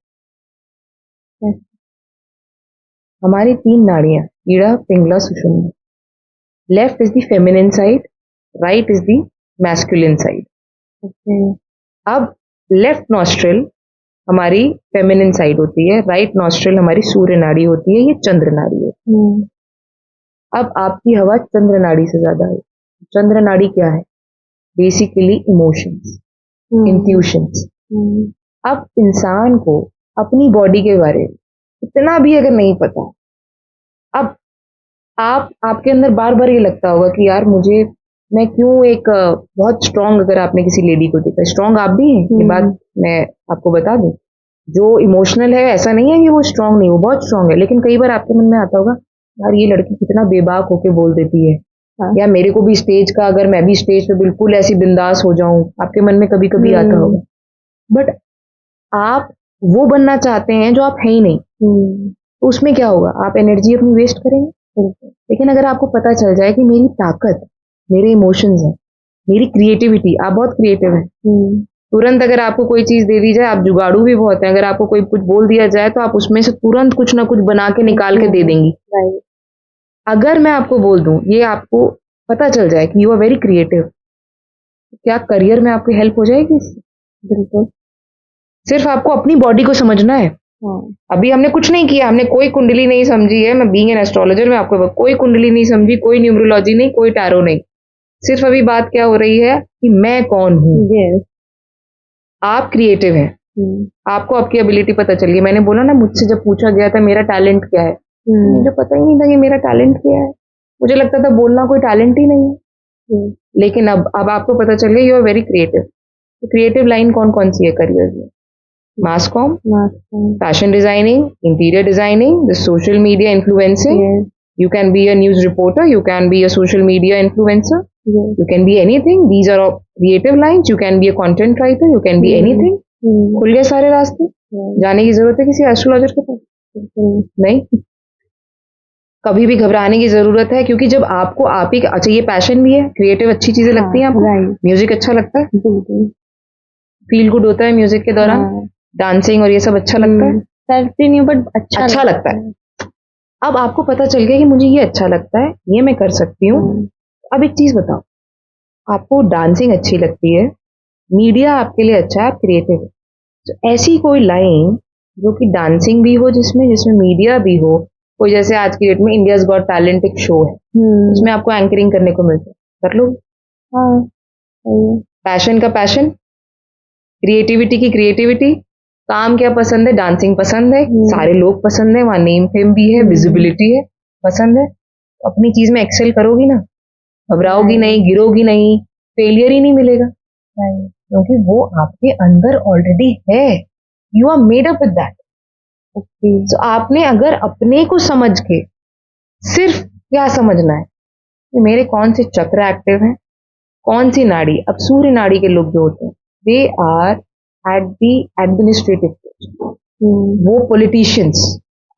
हमारी 3 नाड़ियां, Ida, Pingala, Sushumna. Left is the feminine side, right is the masculine side. अब लेफ्ट नॉस्ट्रल हमारी फेमिनिन साइड होती है, राइट नॉस्ट्रल हमारी सूर्य नाड़ी होती है, ये चंद्र नाड़ी है। अब आपकी हवा चंद्र नाड़ी से ज्यादा है। चंद्र नाड़ी क्या है? Basically emotions, intuitions. अब इंसान को अपनी बॉडी के बारे में इतना भी अगर नहीं पता, अब आपके अंदर बार बार ये लगता होगा कि यार मैं क्यों एक बहुत स्ट्रांग, अगर आपने किसी लेडी को देखा, स्ट्रांग आप भी हैं, ये बात मैं आपको बता दूं। जो इमोशनल है ऐसा नहीं है कि वो स्ट्रांग नहीं, वो बहुत स्ट्रांग है, लेकिन कई बार आपके मन में आता होगा यार ये लड़की कितना बेबाक होके बोल देती है, हाँ। या मेरे को भी स्टेज का, अगर मैं भी स्टेज पे बिल्कुल ऐसी बिंदास हो जाऊं, आपके मन में कभी कभी आता होगा, बट आप वो बनना चाहते हैं जो आप है ही नहीं, तो उसमें क्या होगा, आप एनर्जी अपनी वेस्ट करेंगे। लेकिन अगर आपको पता चल जाए कि मेरी ताकत मेरे इमोशंस हैं, मेरी क्रिएटिविटी, आप बहुत क्रिएटिव हैं, तुरंत अगर आपको कोई चीज दे दी जाए, आप जुगाड़ू भी बहुत है, अगर आपको कोई कुछ बोल दिया जाए तो आप उसमें से तुरंत कुछ ना कुछ बना के निकाल के दे देंगी। अगर मैं आपको बोल दूं, ये आपको पता चल जाए कि यू आर वेरी क्रिएटिव, क्या करियर में आपकी हेल्प हो जाएगी? बिल्कुल। सिर्फ आपको अपनी बॉडी को समझना है। अभी हमने कुछ नहीं किया, हमने कोई कुंडली नहीं समझी है, मैं बीइंग एन एस्ट्रोलॉजर में आपको कोई कुंडली नहीं समझी, कोई न्यूमरोलॉजी नहीं, कोई टैरो नहीं, सिर्फ अभी बात क्या हो रही है कि मैं कौन हूँ। आप क्रिएटिव हैं, आपको आपकी एबिलिटी पता चल गई। मैंने बोला ना, मुझसे जब पूछा गया था मेरा टैलेंट क्या है, मुझे पता ही नहीं था कि मेरा टैलेंट क्या है, मुझे लगता था बोलना कोई टैलेंट ही नहीं है। लेकिन अब आपको पता चल गया यू आर वेरी क्रिएटिव। तो क्रिएटिव लाइन कौन कौन सी है करियर में? Mass comm, fashion designing, interior designing, the social media influencing, you can be a news reporter, you can be a social media influencer, you can be anything. These are all creative lines. You can be a content writer, you can be anything. खुल गए सारे रास्ते। जाने की जरूरत है किसी astrologer के पास? नहीं, कभी भी घबराने की जरूरत है, क्योंकि जब आपको आप ही, अच्छा ये पैशन भी है, क्रिएटिव अच्छी चीजें लगती हैं आपको, म्यूजिक अच्छा लगता है, फील गुड होता है म्यूजिक के दौरान, डांसिंग और ये सब अच्छा लगता है, करती नहीं बट अच्छा लगता है। अब आपको पता चल गया कि मुझे ये अच्छा लगता है, ये मैं कर सकती हूँ। अब एक चीज बताओ, आपको डांसिंग अच्छी लगती है, मीडिया आपके लिए अच्छा है, आप क्रिएटिव है, तो ऐसी कोई लाइन जो कि डांसिंग भी हो, जिसमें मीडिया भी हो, कोई जैसे आज की डेट में इंडियाज गॉट टैलेंट एक शो है, उसमें आपको एंकरिंग करने को मिलता है, कर लो। पैशन का पैशन, क्रिएटिविटी की क्रिएटिविटी, काम क्या पसंद है, डांसिंग पसंद है, सारे लोग पसंद है, वहां नेम फेम भी है, विजिबिलिटी है, पसंद है, अपनी चीज में एक्सेल करोगी ना, घबराओगी नहीं, गिरोगी नहीं, फेलियर ही नहीं मिलेगा, क्योंकि वो आपके अंदर ऑलरेडी है, you are made up with that. तो आपने अगर अपने को समझ के, सिर्फ क्या समझना है कि मेरे कौन से चक्र एक्टिव हैं, कौन सी नाड़ी। अब सूर्य नाड़ी के लोग जो होते हैं, they are at the administrative post, वो पॉलिटिशियंस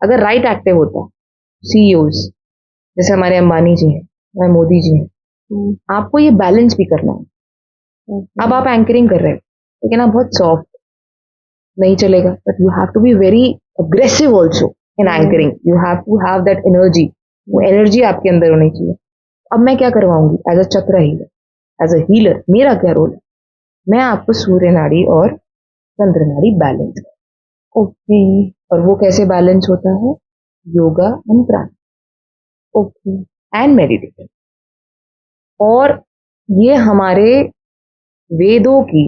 अगर राइट एक्टिव होता, सीईओज जैसे हमारे अंबानी जी हैं, हमारे मोदी जी हैं, आपको ये बैलेंस भी करना है। अब आप एंकरिंग कर रहे हो, लेकिन आप बहुत सॉफ्ट, नहीं चलेगा, but you have to be very aggressive also in anchoring, you have to have that energy, वो एनर्जी आपके अंदर होनी चाहिए। अब मैं क्या करवाऊंगी एज अ चक्र हीलर, एज अ हीलर मेरा क्या रोल है, मैं आपको सूर्य नाड़ी और चंद्र नाड़ी बैलेंस। ओके, और वो कैसे बैलेंस होता है? Yoga and pranayama, okay, and meditation. और ये हमारे वेदों की,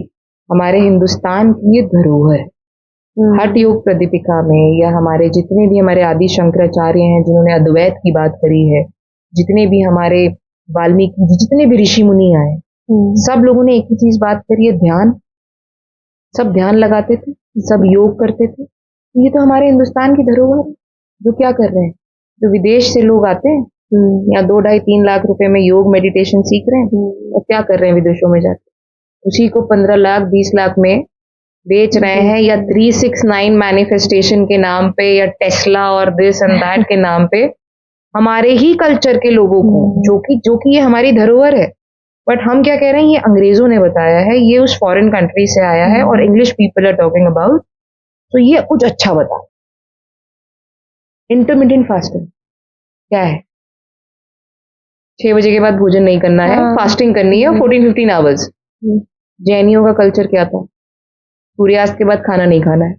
हमारे हिंदुस्तान की ये धरोहर है। हठ योग प्रदीपिका में, या हमारे जितने भी हमारे आदि शंकराचार्य हैं जिन्होंने अद्वैत की बात करी है, जितने भी हमारे वाल्मीकि जी, जितने भी ऋषि मुनि आए, सब लोगों ने एक ही चीज बात करी है, ध्यान। सब ध्यान लगाते थे, सब योग करते थे। ये तो हमारे हिंदुस्तान की धरोहर है। जो क्या कर रहे हैं, जो विदेश से लोग आते हैं, या 2, 2.5, 3 लाख रुपए में योग मेडिटेशन सीख रहे हैं, और क्या कर रहे हैं विदेशों में जाकर, उसी को 15 लाख 20 लाख में बेच रहे हैं, या 369 मैनिफेस्टेशन के नाम पे, या टेस्ला और दिस एंड दैट के नाम पे हमारे ही कल्चर के लोगों को, जो कि ये हमारी धरोहर है। बट हम क्या कह रहे हैं, ये अंग्रेजों ने बताया है, ये उस फॉरेन कंट्री से आया है, और English people are talking about, तो ये कुछ अच्छा बता। इंटरमिटेंट फास्टिंग क्या है? 6 बजे के बाद भोजन नहीं करना है, फास्टिंग करनी है 14-15 आवर्स। जैनियों का कल्चर क्या था? सूर्यास्त के बाद खाना नहीं खाना है।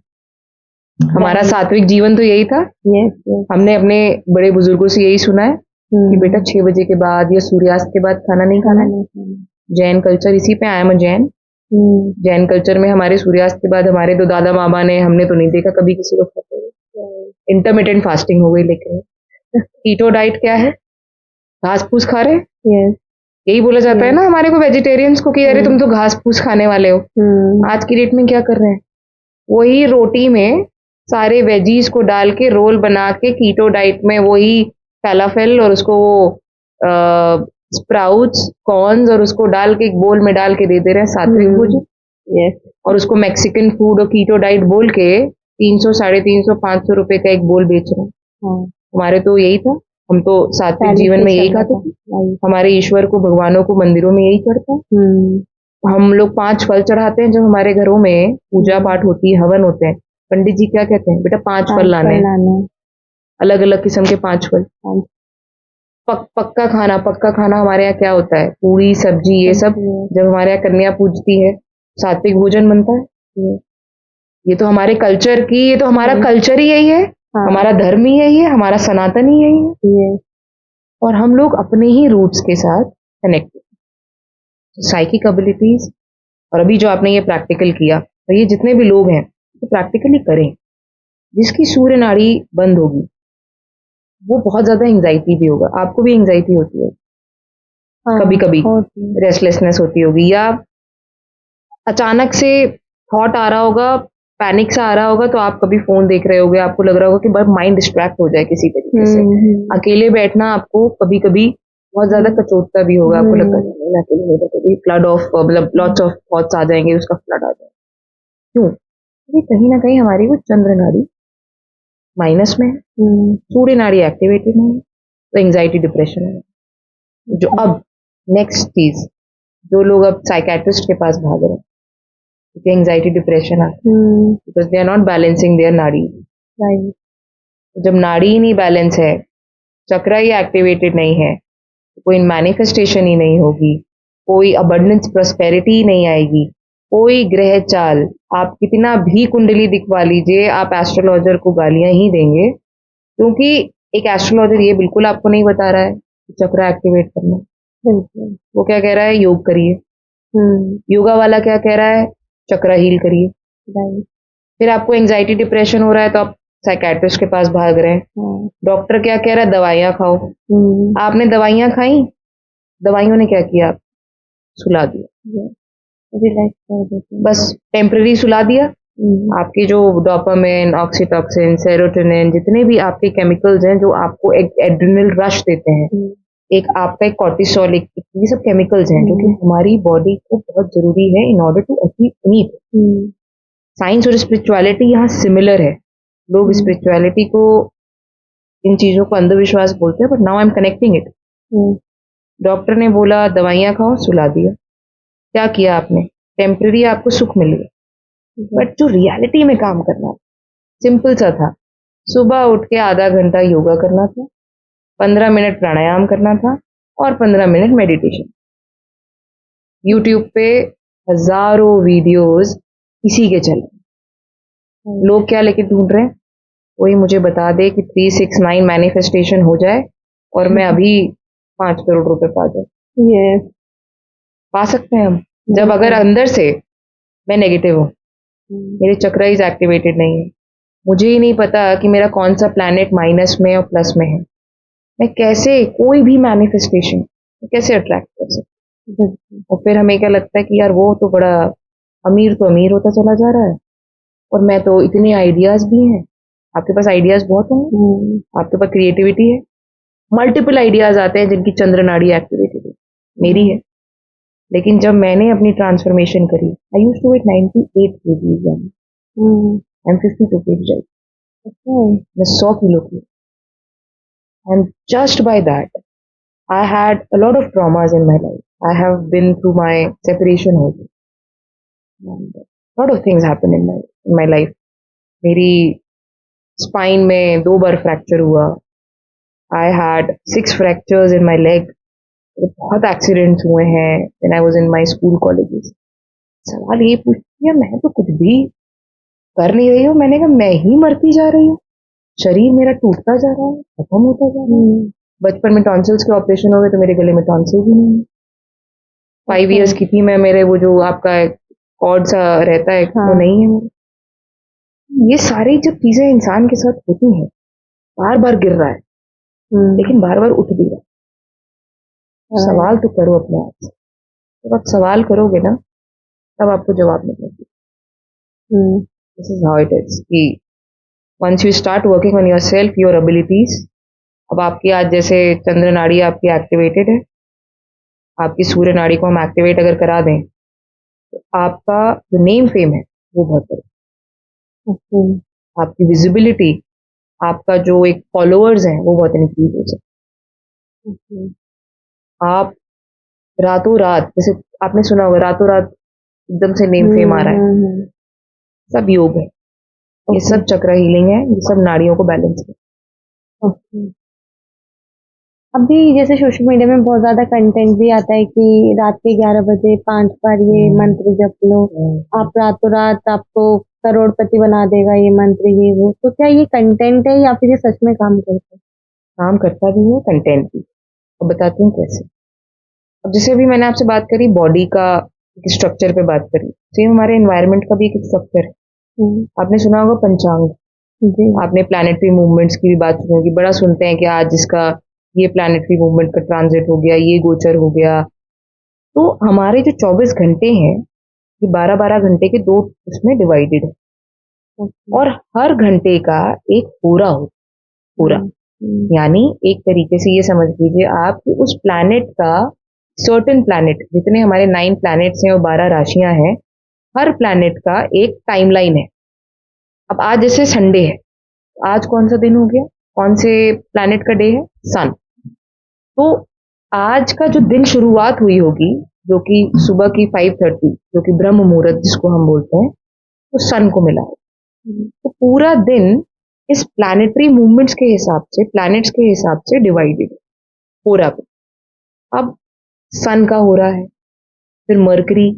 हमारा सात्विक जीवन तो यही था। हमने अपने बड़े बुजुर्गों से यही सुना है कि बेटा 6 बजे के बाद या सूर्यास्त के बाद खाना नहीं खाना है। जैन कल्चर इसी पे आया। मैं जैन कल्चर में हमारे सूर्यास्त के बाद हमारे तो दादा मामा ने, हमने तो नहीं देखा कभी किसी को खाते हुए। इंटरमिटेंट फास्टिंग हो गई। लेकिन कीटो डाइट क्या है? घास फूस खा रहे हैं। यही बोला जाता है ना हमारे को वेजिटेरियंस को कि अरे तुम तो घास फूस खाने वाले हो। आज की डेट में क्या कर रहे हैं? वही रोटी में सारे वेजीज को डाल के रोल बना के कीटो डाइट में वही फैलाफेल और उसको वो स्प्राउट्स, कॉर्न्स और उसको डाल के एक बोल में डाल के दे दे रहे हैं सात्विक भोजन। यस। और उसको मैक्सिकन फूड और कीटो डाइट बोल के 300, 350, 500 रुपए का एक बोल बेच रहे हैं। हाँ, हमारे तो यही था, हम तो सात्विक पहले जीवन से में यही चल रहा खाते था। थे। हमारे ईश्वर को, भगवानों को मंदिरों में यही करता है। हम लोग 5 फल चढ़ाते हैं जब हमारे घरों में पूजा पाठ होती है, हवन होते हैं। पंडित जी क्या कहते हैं, बेटा 5 फल लाने हैं, अलग अलग किस्म के 5 फल। पक्का खाना, पक्का खाना हमारे यहाँ क्या होता है, पूरी सब्जी ये सब। जब हमारे यहाँ कन्या पूजती है, सात्विक भोजन बनता है। ये तो हमारे कल्चर की, ये तो हमारा कल्चर ही यही है। हाँ। हमारा धर्म ही यही है, हमारा सनातन ही यही है। और हम लोग अपने ही रूट्स के साथ कनेक्ट, साइकिक एबिलिटीज। और अभी जो आपने ये प्रैक्टिकल किया, तो ये जितने भी लोग हैं तो प्रैक्टिकली करें। जिसकी सूर्य नाड़ी बंद होगी वो बहुत ज्यादा एंजाइटी भी होगा। आपको भी एंजाइटी होती है कभी कभी, रेस्टलेसनेस होती होगी, या अचानक से थॉट आ रहा होगा, पैनिक सा आ रहा होगा, तो आप कभी फोन देख रहे होगे, आपको लग रहा होगा कि बस माइंड डिस्ट्रैक्ट हो जाए किसी तरीके से। अकेले बैठना आपको कभी कभी बहुत ज्यादा कचोटता भी होगा, आपको लगता है मैं अकेले नहीं बैठूंगी, फ्लड ऑफ मतलब लॉट्स ऑफ थॉट्स आ जाएंगे, उसका फ्लड आ जाएगा। क्यों? क्योंकि कहीं ना कहीं हमारी वो चंद्र नाड़ी माइनस में है, सूर्य नाड़ी एक्टिवेटेड है, तो एंजाइटी डिप्रेशन है। जो अब नेक्स्ट चीज, जो लोग अब साइकेट्रिस्ट के पास भाग रहे हैं क्योंकि एंजाइटी डिप्रेशन है, because they are not balancing their nadi. जब नाड़ी ही नहीं बैलेंस है, चक्र ही एक्टिवेटेड नहीं है, कोई मैनिफेस्टेशन ही नहीं होगी, कोई अबंडेंस प्रॉस्पेरिटी ही नहीं आएगी, कोई ग्रह चाल, आप कितना भी कुंडली दिखवा लीजिए, आप एस्ट्रोलॉजर को गालियां ही देंगे। क्योंकि एक एस्ट्रोलॉजर ये बिल्कुल आपको नहीं बता रहा है कि चक्र एक्टिवेट करना। वो क्या कह रहा है, योग करिए। योगा वाला क्या कह रहा है, चक्र हील करिए। फिर आपको एंजाइटी डिप्रेशन हो रहा है तो आप साइकेट्रिस्ट के पास भाग रहे हैं। डॉक्टर क्या कह रहा है, दवाइयां खाओ। आपने दवाइयां खाई, दवाइयों ने क्या किया, सुला दिया, बस टेम्पररी सुला दिया। आपके जो डोपामिन, ऑक्सीटॉक्सिन, सेरोटोनिन, जितने भी आपके केमिकल्स हैं जो आपको एक एड्रिनल रश देते हैं, एक आपका एक कॉर्टिसोल, ये सब केमिकल्स हैं जो कि हमारी बॉडी को बहुत जरूरी है in order to achieve need. Science और स्पिरिचुअलिटी यहाँ सिमिलर है। लोग स्पिरिचुअलिटी को, इन चीजों को अंधविश्वास बोलते हैं, but now I am connecting it. Doctor ने बोला दवाइयां खाओ, सुला दिया। क्या किया आपने, टेम्पररी आपको सुख मिल गया, बट जो रियलिटी में काम करना सिंपल सा था, सुबह उठ के आधा घंटा योगा करना था, 15 मिनट प्राणायाम करना था और 15 मिनट मेडिटेशन। यूट्यूब पे हजारों वीडियोस इसी के चल रहे। लोग क्या लेके ढूंढ रहे हैं, कोई मुझे बता दे कि 369 मैनिफेस्टेशन हो जाए और मैं अभी 5 करोड़ रुपए पा जाए। पा सकते हैं हम, जब अगर अंदर से मैं नेगेटिव हूँ, मेरे चक्र इज एक्टिवेटेड नहीं है, मुझे ही नहीं पता कि मेरा कौन सा प्लैनेट माइनस में और प्लस में है, मैं कैसे कोई भी मैनिफेस्टेशन कैसे अट्रैक्ट कर सकती हूँ। और फिर हमें क्या लगता है कि यार वो तो बड़ा अमीर, तो अमीर होता चला जा रहा है और मैं तो, इतने आइडियाज भी हैं। आपके पास आइडियाज बहुत होंगे, आपके पास क्रिएटिविटी है, मल्टीपल आइडियाज आते हैं जिनकी चंद्र नाड़ी एक्टिवेटेड है, मेरी है। लेकिन जब मैंने अपनी ट्रांसफॉर्मेशन करी, I used to weight 98 kg, I am 52 kg, मैं 100 किलो की। And just by that I had a lot of traumas in my life, I have been through my separation also, lot of things happen in my life. मेरी spine में 2 बार fracture हुआ, I had 6 fractures in my leg, बहुत accidents हुए हैं when I was in my school colleges. सवाल ये पूछती है, मैं तो कुछ भी कर नहीं रही हूँ। मैंने कहा मैं ही मरती जा रही हूँ, शरीर मेरा टूटता जा रहा है, खत्म होता जा रहा है। बचपन में टॉन्सिल्स के ऑपरेशन हो गए तो मेरे गले में टॉन्सिल भी नहीं है। 5 इयर्स की थी मैं, मेरे वो जो आपका कॉर्ड सा रहता है वो नहीं है मेरे। ये सारी जब चीजें इंसान के साथ होती हैं, बार बार गिर रहा है लेकिन बार बार उठ भी रहा है। सवाल तो करो अपने आप से, जब आप सवाल करोगे ना तब आपको जवाब मिलेगा। This is how it is कि once you start working on yourself, your abilities. अब आपकी आज जैसे चंद्र नाड़ी आपकी एक्टिवेटेड है, आपकी सूर्य नाड़ी को हम एक्टिवेट अगर करा दें तो आपका जो नेम फेम है वो बहुत बढ़े, ओके। आपकी विजिबिलिटी, आपका जो एक फॉलोअर्स हैं वो बहुत इंक्रीज हो सकते। ओके। आप रातों रात, जैसे आपने सुना होगा रातों रात एकदम से नेम फेम आ रहा है, सब योग है, ये सब चक्र हीलिंग है, ये सब नाड़ियों को बैलेंस है। ओके। अभी जैसे सोशल मीडिया में बहुत ज्यादा कंटेंट भी आता है कि रात के 11 बजे 5 बार ये मंत्र जप लो, आप रातों रात आपको करोड़पति बना देगा ये मंत्र, ये वो। तो क्या ये कंटेंट है या फिर ये सच में काम करता है? काम करता भी है, कंटेंट भी। अब बताती हूँ कैसे। अब जैसे अभी मैंने आपसे बात करी बॉडी का स्ट्रक्चर पे बात करी, सेम हमारे एनवायरनमेंट का भी एक स्ट्रक्चर है। आपने सुना होगा पंचांग, आपने प्लैनेटरी मूवमेंट्स की भी बात सुनी होगी, बड़ा सुनते हैं कि आज इसका ये प्लैनेटरी मूवमेंट का ट्रांजिट हो गया, ये गोचर हो गया। तो हमारे जो 24 घंटे हैं ये 12-12 घंटे के दो उसमें डिवाइडेड है, और हर घंटे का एक पूरा हो, पूरा यानी एक तरीके से ये समझ लीजिए आप कि उस प्लैनेट का सर्टेन प्लैनेट, जितने हमारे 9 प्लैनेट्स हैं और 12 राशियां हैं, हर प्लैनेट का एक टाइमलाइन है। अब आज जैसे संडे है, आज कौन सा दिन हो गया, कौन से प्लैनेट का डे है, सन। तो आज का जो दिन शुरुआत हुई होगी जो कि सुबह की 5:30, जो कि ब्रह्म मुहूर्त जिसको हम बोलते हैं, तो सन को मिला है। तो पूरा दिन इस प्लैनेटरी मूवमेंट्स के हिसाब से, प्लैनेट्स के हिसाब से डिवाइडेड पूरा। अब सन का हो रहा है, फिर मरकरी,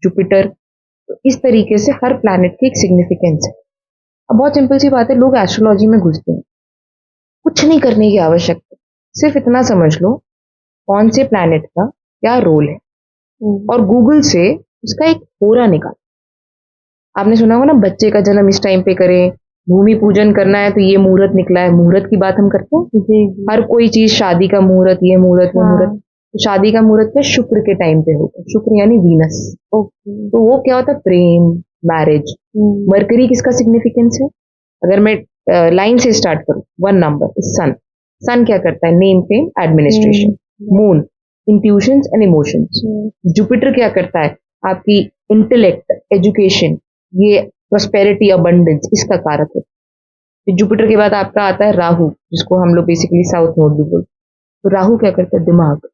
जुपिटर, तो इस तरीके से हर प्लैनेट की एक सिग्निफिकेंस है। अब बहुत सिंपल सी बात है, लोग एस्ट्रोलॉजी में घुसते हैं, कुछ नहीं करने की आवश्यकता, सिर्फ इतना समझ लो कौन से प्लैनेट का क्या रोल है, और गूगल से उसका एक होरा निकाल। आपने सुना होगा ना, बच्चे का जन्म इस टाइम पे करें, भूमि पूजन करना है तो ये मुहूर्त निकला है, मुहूर्त की बात हम करते हैं। हर कोई चीज, शादी का मुहूर्त, ये मुहूर्त, वो मुहूर्त। तो शादी का मुहूर्त क्या शुक्र के टाइम पे होता है, शुक्र यानी वीनस। तो वो क्या होता है, प्रेम, मैरिज। मरकरी किसका सिग्निफिकेंस है, अगर मैं लाइन से स्टार्ट करूं, 1 नंबर सन। सन क्या करता है, name fame administration. Moon, intuitions and emotions. Jupiter क्या करता है, आपकी इंटेलेक्ट, एजुकेशन, ये प्रोस्पेरिटी, अबंडेंस, इसका कारक है। फिर जुपिटर के बाद आपका आता है राहु, जिसको हम लोग बेसिकली साउथ नोड भी बोलते हैं। तो राहु क्या करता है, दिमाग,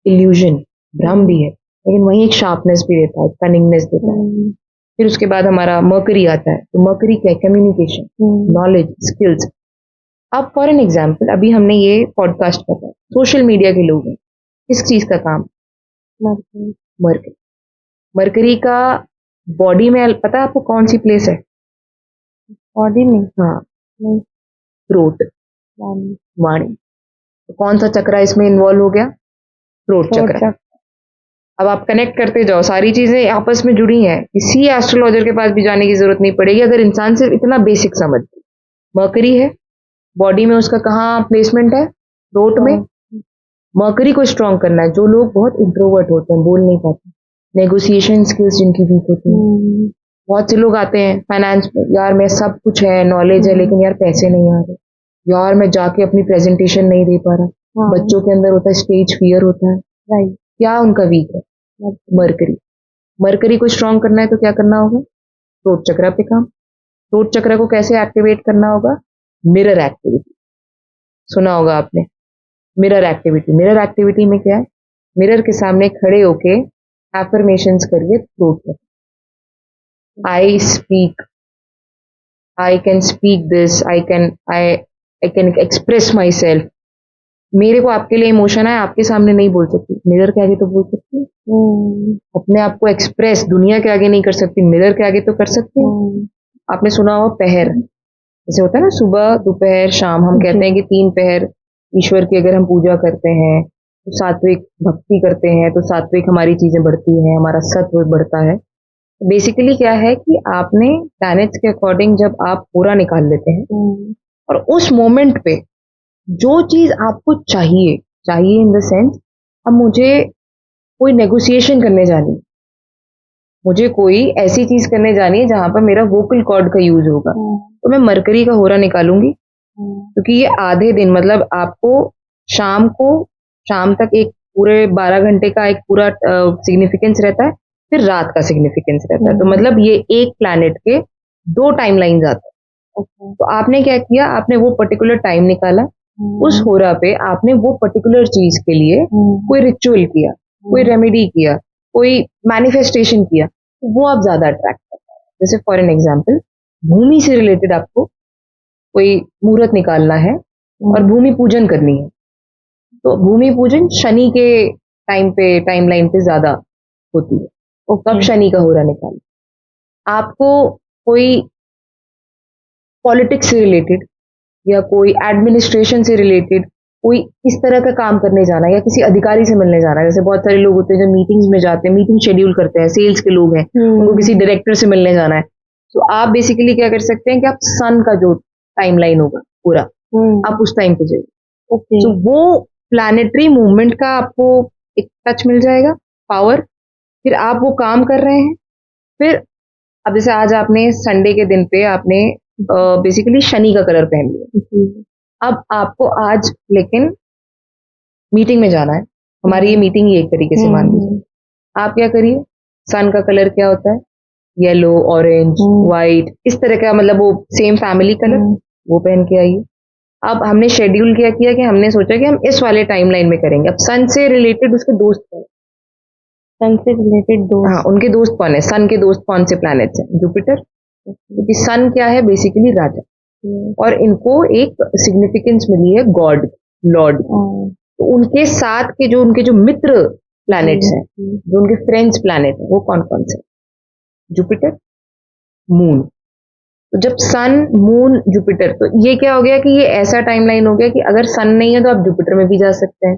इल्यूजन, भ्रम भी है, लेकिन वहीं एक शार्पनेस भी देता है, कनिंगनेस देता है। फिर उसके बाद हमारा मर्करी आता है, तो मर्करी क्या है, कम्युनिकेशन, नॉलेज, स्किल्स। अब फॉर एन एग्जाम्पल, अभी हमने ये पॉडकास्ट कर रहा है, सोशल मीडिया के लोग हैं, किस चीज का काम, मर्करी। मर्करी का बॉडी में पता है आपको कौन सी प्लेस है, बॉडी में, हाँ, थ्रोट, वाणी। तो कौन सा चक्र इसमें इन्वॉल्व हो गया, थ्रोट चक्र। अब आप कनेक्ट करते जाओ, सारी चीजें आपस में जुड़ी हैं, किसी एस्ट्रोलॉजर के पास भी जाने की जरूरत नहीं पड़ेगी अगर इंसान सिर्फ इतना बेसिक समझ। मर्करी है बॉडी में, उसका कहाँ प्लेसमेंट है, थ्रोट में। मर्करी को स्ट्रॉन्ग करना है, जो लोग बहुत इंट्रोवर्ट होते हैं, बोल नहीं पाते, नेगोशिएशन स्किल्स जिनकी वीक होती है। बहुत से लोग आते हैं फाइनेंस में, यार मैं सब कुछ है, नॉलेज है, लेकिन यार पैसे नहीं आ रहे, यार मैं जाके अपनी प्रेजेंटेशन नहीं दे पा रहा। बच्चों के अंदर होता है स्टेज फियर होता है, क्या उनका वीक है, मर्करी। मर्करी को स्ट्रॉन्ग करना है तो क्या करना होगा, थ्रोट चक्र पे काम। थ्रोट चक्र को कैसे एक्टिवेट करना होगा, मिरर एक्टिविटी, सुना होगा आपने, मिरर एक्टिविटी। मिरर एक्टिविटी में क्या है, मिरर के सामने खड़े होके एफर्मेशंस करिए थ्रोट में। I speak, I can speak this, I can express my self. मेरे को आपके लिए इमोशन है, आपके सामने नहीं बोल सकती, मिरर के आगे तो बोल सकती है। अपने आप को एक्सप्रेस दुनिया के आगे नहीं कर सकती, मिरर के आगे तो कर सकती है। आपने सुना होगा पहर, जैसे होता है ना, सुबह, दोपहर, शाम। हम कहते हैं कि 3 पहर ईश्वर की अगर हम पूजा करते हैं, तो सात्विक भक्ति करते हैं, तो सात्विक हमारी चीजें बढ़ती हैं, हमारा सत्व बढ़ता है। बेसिकली क्या है कि आपने प्लैनेट्स के अकॉर्डिंग जब आप पूरा निकाल लेते हैं, और उस मोमेंट पे जो चीज आपको चाहिए, चाहिए इन द सेंस, अब मुझे कोई नेगोशिएशन करने जानी है, मुझे कोई ऐसी चीज करने जानी है जहां पर मेरा वोकल कॉर्ड का यूज होगा, तो मैं मरकरी का होरा निकालूंगी। क्योंकि ये आधे दिन, मतलब आपको शाम तक एक पूरे 12 घंटे का एक पूरा सिग्निफिकेंस रहता है, फिर रात का सिग्निफिकेंस रहता है। तो मतलब ये एक प्लैनेट के 2 टाइमलाइंस आते हैं। तो आपने क्या किया, आपने वो पर्टिकुलर टाइम निकाला, उस होरा पे आपने वो पर्टिकुलर चीज के लिए कोई रिचुअल किया, कोई रेमेडी किया, कोई मैनिफेस्टेशन किया, तो वो आप ज्यादा अट्रैक्ट करता है। जैसे फॉर एन एग्जाम्पल, भूमि से रिलेटेड आपको कोई मुहूर्त निकालना है और भूमि पूजन करनी है, तो भूमि पूजन शनि के टाइम पे, टाइमलाइन पे ज्यादा होती है। तो आप शनि का होरा निकालो। आपको कोई पॉलिटिक्स से रिलेटेड या कोई एडमिनिस्ट्रेशन से रिलेटेड कोई इस तरह का काम करने जाना है या किसी अधिकारी से मिलने जाना है, जैसे बहुत सारे लोग होते हैं जो मीटिंग्स में जाते हैं, मीटिंग शेड्यूल करते हैं, सेल्स के लोग हैं, उनको किसी डायरेक्टर से मिलने जाना है, तो आप बेसिकली क्या कर सकते हैं कि आप सन का जो टाइमलाइन होगा पूरा, आप उस टाइम पे जाइए। तो वो प्लैनेटरी मूवमेंट का आपको एक टच मिल जाएगा, पावर, फिर आप वो काम कर रहे हैं। फिर अब जैसे आज आपने संडे के दिन पे आपने बेसिकली शनि का कलर पहन लिया, अब आपको आज लेकिन मीटिंग में जाना है, हमारी ये मीटिंग ही एक तरीके से मान लीजिए। आप क्या करिए, सन का कलर क्या होता है, येलो, ऑरेंज, व्हाइट, इस तरह का, मतलब वो सेम फैमिली कलर, वो पहन के आइए। अब हमने शेड्यूल क्या किया कि हमने सोचा कि हम इस वाले टाइमलाइन में करेंगे। अब सन से रिलेटेड उसके दोस्त कौन, सन से रिलेटेड दोस्त, हाँ, उनके दोस्त कौन है, सन के दोस्त कौन से प्लैनेट्स हैं, जुपिटर, क्योंकि सन क्या है, बेसिकली राजा, और इनको एक सिग्निफिकेंस मिली है गॉड, लॉर्ड। तो उनके साथ के जो उनके जो मित्र प्लैनेट्स हैं, जो उनके फ्रेंड्स प्लैनेट है, वो कौन कौन से, जुपिटर, मून। तो जब सन, मून, जुपिटर, तो ये क्या हो गया कि ये ऐसा टाइमलाइन हो गया कि अगर सन नहीं है तो आप जुपिटर में भी जा सकते हैं,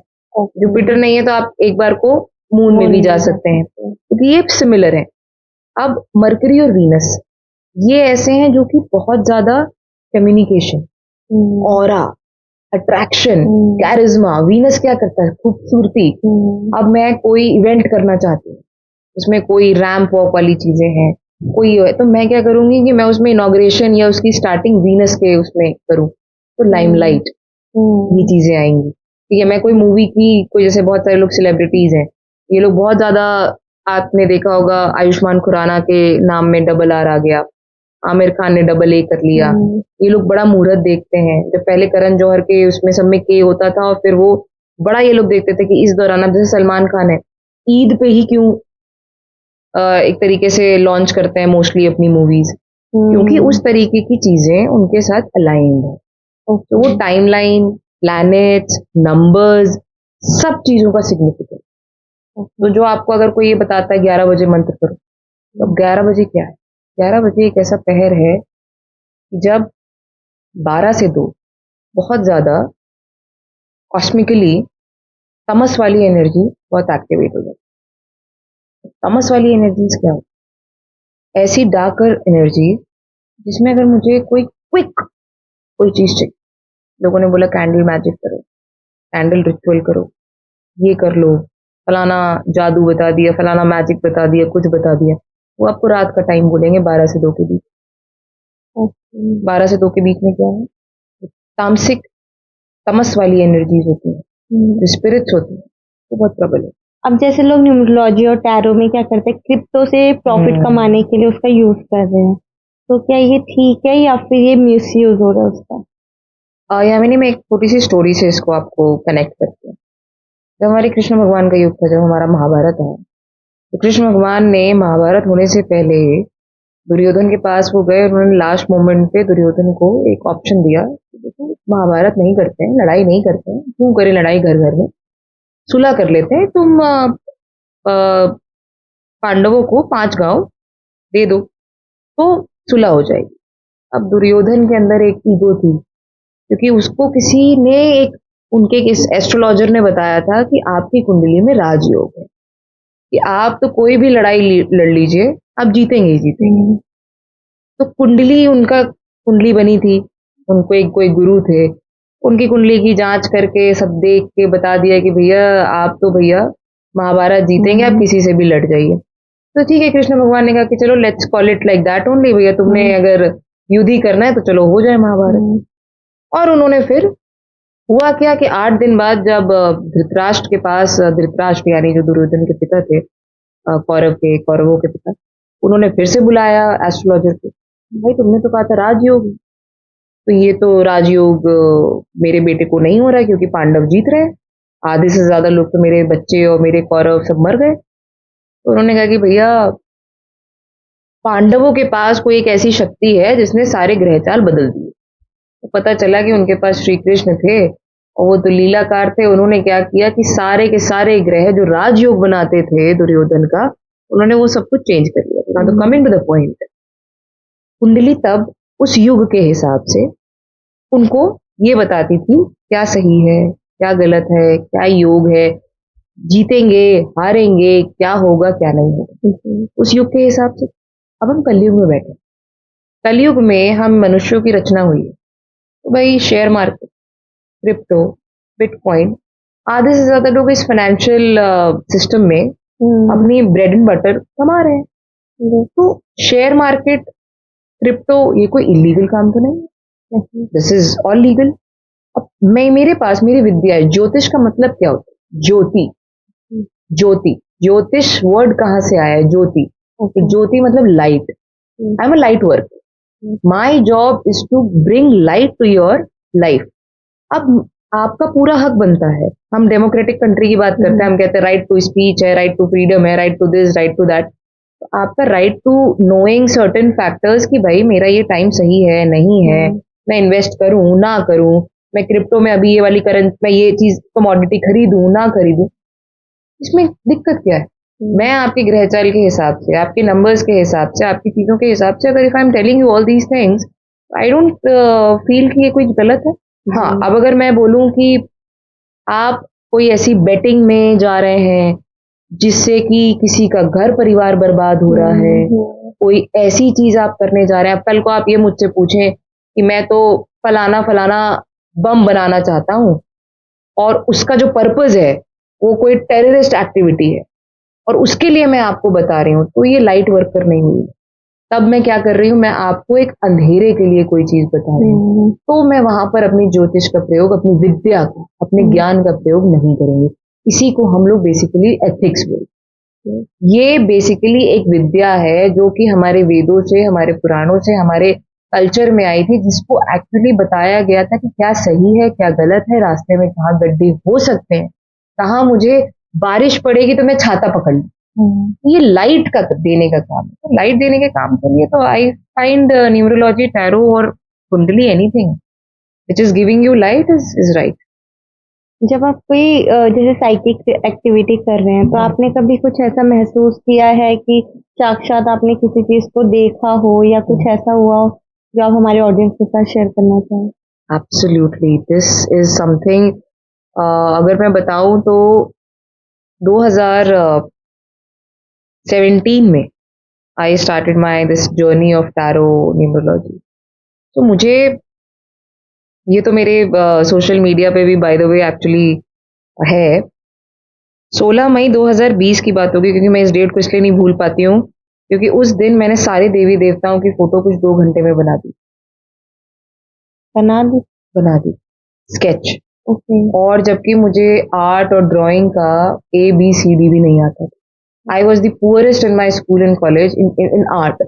जुपिटर नहीं है तो आप एक बार को मून में भी जा सकते हैं, क्योंकि ये सिमिलर है। अब मरकरी और वीनस, ये ऐसे हैं जो कि बहुत ज्यादा communication, aura, attraction, charisma. Venus क्या करता है, खूबसूरती। अब मैं कोई इवेंट करना चाहती हूँ, उसमें कोई रैंप वॉक वाली चीजें हैं, कोई है, तो मैं क्या करूंगी कि मैं उसमें इनॉग्रेशन या उसकी स्टार्टिंग वीनस के उसमें करूँ, तो लाइमलाइट, ये चीजें आएंगी। ठीक है, मैं कोई मूवी की, कोई जैसे बहुत सारे लोग सेलिब्रिटीज हैं, ये लोग बहुत ज्यादा, आपने देखा होगा आयुष्मान खुराना के नाम में डबल आर आ गया, आमिर खान ने डबल ए कर लिया, ये लोग बड़ा मुहूर्त देखते हैं। जब पहले करण जौहर के उसमें सब में के होता था, और फिर वो बड़ा ये लोग देखते थे कि इस दौरान, अब जैसे सलमान खान है, ईद पे ही क्यों एक तरीके से लॉन्च करते हैं मोस्टली अपनी मूवीज, क्योंकि उस तरीके की चीजें उनके साथ अलाइंड है। तो वो टाइमलाइन, प्लैनेट्स, नंबर्स, सब चीजों का सिग्निफिकेंस। तो जो आपको अगर कोई ये बताता है 11 बजे मंत्र करो, तो 11 बजे क्या है, 11 बजे एक ऐसा पहर है जब 12 से 2 बहुत ज्यादा कॉस्मिकली तमस वाली एनर्जी बहुत एक्टिवेट हो जाती है। तमस वाली एनर्जीज क्या होती है, ऐसी डार्कर एनर्जी जिसमें अगर मुझे कोई क्विक कोई चीज चाहिए, लोगों ने बोला कैंडल मैजिक करो, कैंडल रिचुअल करो, ये कर लो, फलाना जादू बता दिया, फलाना मैजिक बता दिया, कुछ बता दिया, वो आपको रात का टाइम बोलेंगे 12 से 2 के बीच। 12 से 2 के बीच में क्या है, तामसिक, तमस वाली एनर्जीज होती है, जो स्पिरिट्स होती है, वो बहुत प्रबल है। अब जैसे लोग न्यूमरोलॉजी और टैरो में क्या करते हैं, क्रिप्टो से प्रॉफिट कमाने के लिए उसका यूज कर रहे हैं, तो क्या ये ठीक है या फिर ये मिसयूज हो रहा है उसका? यामिनी, मैं एक छोटी सी स्टोरी से इसको आपको कनेक्ट करती हूँ। जब हमारे कृष्ण भगवान का युग था, जब हमारा महाभारत है, तो कृष्ण भगवान ने महाभारत होने से पहले दुर्योधन के पास वो गए, उन्होंने लास्ट मोमेंट पे दुर्योधन को एक ऑप्शन दिया, देखो महाभारत नहीं करते हैं, लड़ाई नहीं करते हैं, क्यों करें लड़ाई घर घर में, सुलह कर लेते हैं, तुम पांडवों को 5 गांव दे दो तो सुलह हो जाएगी। अब दुर्योधन के अंदर एक ईगो थी, क्योंकि उसको किसी ने, एक उनके किस एस्ट्रोलॉजर ने बताया था कि आपकी कुंडली में राजयोग है, कि आप तो कोई भी लड़ाई लड़ लीजिए, आप जीतेंगे ही जीतेंगे। तो कुंडली, उनका कुंडली बनी थी, उनको एक कोई गुरु थे, उनकी कुंडली की जांच करके सब देख के बता दिया कि भैया आप तो भैया महाभारत जीतेंगे, आप किसी से भी लड़ जाइए। तो ठीक है, कृष्ण भगवान ने कहा कि चलो let's call it like that only, भैया तुमने अगर युद्ध ही करना है तो चलो हो जाए महाभारत। और उन्होंने फिर हुआ क्या कि 8 दिन बाद जब धृतराष्ट्र के पास धृतराष्ट्र यानी जो दुर्योधन के पिता थे, कौरवों के पिता, उन्होंने फिर से बुलाया एस्ट्रोलॉजर को। भाई तुमने तो कहा था राजयोग, तो ये तो राजयोग मेरे बेटे को नहीं हो रहा है क्योंकि पांडव जीत रहे हैं, आधे से ज्यादा लोग तो मेरे बच्चे और मेरे कौरव सब मर गए। तो उन्होंने कहा कि भैया पांडवों के पास कोई एक ऐसी शक्ति है जिसने सारे ग्रह चाल बदल दिए। तो पता चला कि उनके पास श्री कृष्ण थे और वो तो लीलाकार थे। उन्होंने क्या किया कि सारे के सारे ग्रह जो राजयोग बनाते थे दुर्योधन का, उन्होंने वो सब कुछ चेंज कर दिया। ना तो कमिंग टू द पॉइंट, कुंडली तब उस युग के हिसाब से उनको ये बताती थी क्या सही है, क्या गलत है, क्या योग है, जीतेंगे हारेंगे, क्या होगा क्या नहीं होगा, उस युग के हिसाब से। अब हम कलयुग में बैठे, कलयुग में हम मनुष्यों की रचना हुई है। तो भाई शेयर मार्केट, क्रिप्टो, बिटकॉइन, आधे से ज्यादा लोग इस फाइनेंशियल सिस्टम में अपनी ब्रेड एंड बटर कमा रहे हैं। तो शेयर मार्केट, क्रिप्टो, ये कोई इलीगल काम तो नहीं, दिस इज ऑल लीगल। अब मेरे पास मेरी विद्या है। ज्योतिष का मतलब क्या होता है? ज्योति, ज्योति, ज्योतिष वर्ड कहाँ से आया है? ज्योति, ज्योति मतलब light. I am a light worker, my job is to bring light to your life. अब आपका पूरा हक बनता है, हम डेमोक्रेटिक कंट्री की बात करते हैं, हम कहते हैं राइट टू स्पीच है, राइट टू फ्रीडम है, right to this, right to that. आपका right to knowing certain factors कि भाई मेरा ये टाइम सही है नहीं है, मैं इन्वेस्ट करूं ना करूं, मैं क्रिप्टो में अभी ये वाली करंट, मैं ये चीज कमोडिटी खरीदूं ना खरीदूं, इसमें दिक्कत क्या है? मैं आपके ग्रह चाल के हिसाब से, आपके नंबर्स के हिसाब से, आपकी चीजों के हिसाब से, अगर if I am telling you all these things, I don't feel कि ये कोई गलत है। हाँ, अब अगर मैं बोलूं कि आप कोई ऐसी बेटिंग में जा रहे हैं जिससे कि किसी का घर परिवार बर्बाद हो रहा है, कोई ऐसी चीज आप करने जा रहे हैं, अब कल को आप ये मुझसे पूछें कि मैं तो फलाना फलाना बम बनाना चाहता हूं और उसका जो पर्पज है वो कोई टेररिस्ट एक्टिविटी है और उसके लिए मैं आपको बता रही हूँ, तो ये लाइट वर्कर नहीं हुई। तब मैं क्या कर रही हूँ, मैं आपको एक अंधेरे के लिए कोई चीज बता रही हूँ, तो मैं वहां पर अपनी ज्योतिष का प्रयोग, अपनी विद्या का, अपने ज्ञान का प्रयोग नहीं करूंगी। इसी को हम लोग बेसिकली एथिक्स बोलते हैं। ये बेसिकली एक विद्या है जो कि हमारे वेदों से, हमारे पुराणों से, हमारे कल्चर में आई थी, जिसको एक्चुअली बताया गया था कि क्या सही है क्या गलत है, रास्ते में कहाँ गड्ढे हो सकते हैं, कहाँ मुझे बारिश पड़ेगी तो मैं छाता पकड़ लूं। ये लाइट का देने का काम है। तो लाइट देने के काम के लिए तो आई फाइंड न्यूमरोलॉजी, टैरो और कुंडली, anything which is giving you light is right. जब आप कोई जैसे साइकिक एक्टिविटी कर रहे हैं तो आपने कभी कुछ ऐसा महसूस किया है कि साक्षात आपने किसी चीज को देखा हो या कुछ ऐसा हुआ हो जो आप हमारे ऑडियंस के साथ शेयर करना चाहें? एब्सोल्युटली, दिस इज समथिंग, अगर मैं बताऊं तो 2017 में I started my this journey of tarot numerology. तो मुझे ये तो मेरे सोशल मीडिया पे भी बाय द वे एक्चुअली है, 16 मई 2020 की बात होगी, क्योंकि मैं इस डेट को इसलिए नहीं भूल पाती हूँ क्योंकि उस दिन मैंने सारे देवी देवताओं की फोटो कुछ 2 घंटे में बना दी, बना दी स्केच। और जबकि मुझे आर्ट और ड्राइंग का ABCD भी नहीं आता था। I was the poorest in my school and college in art.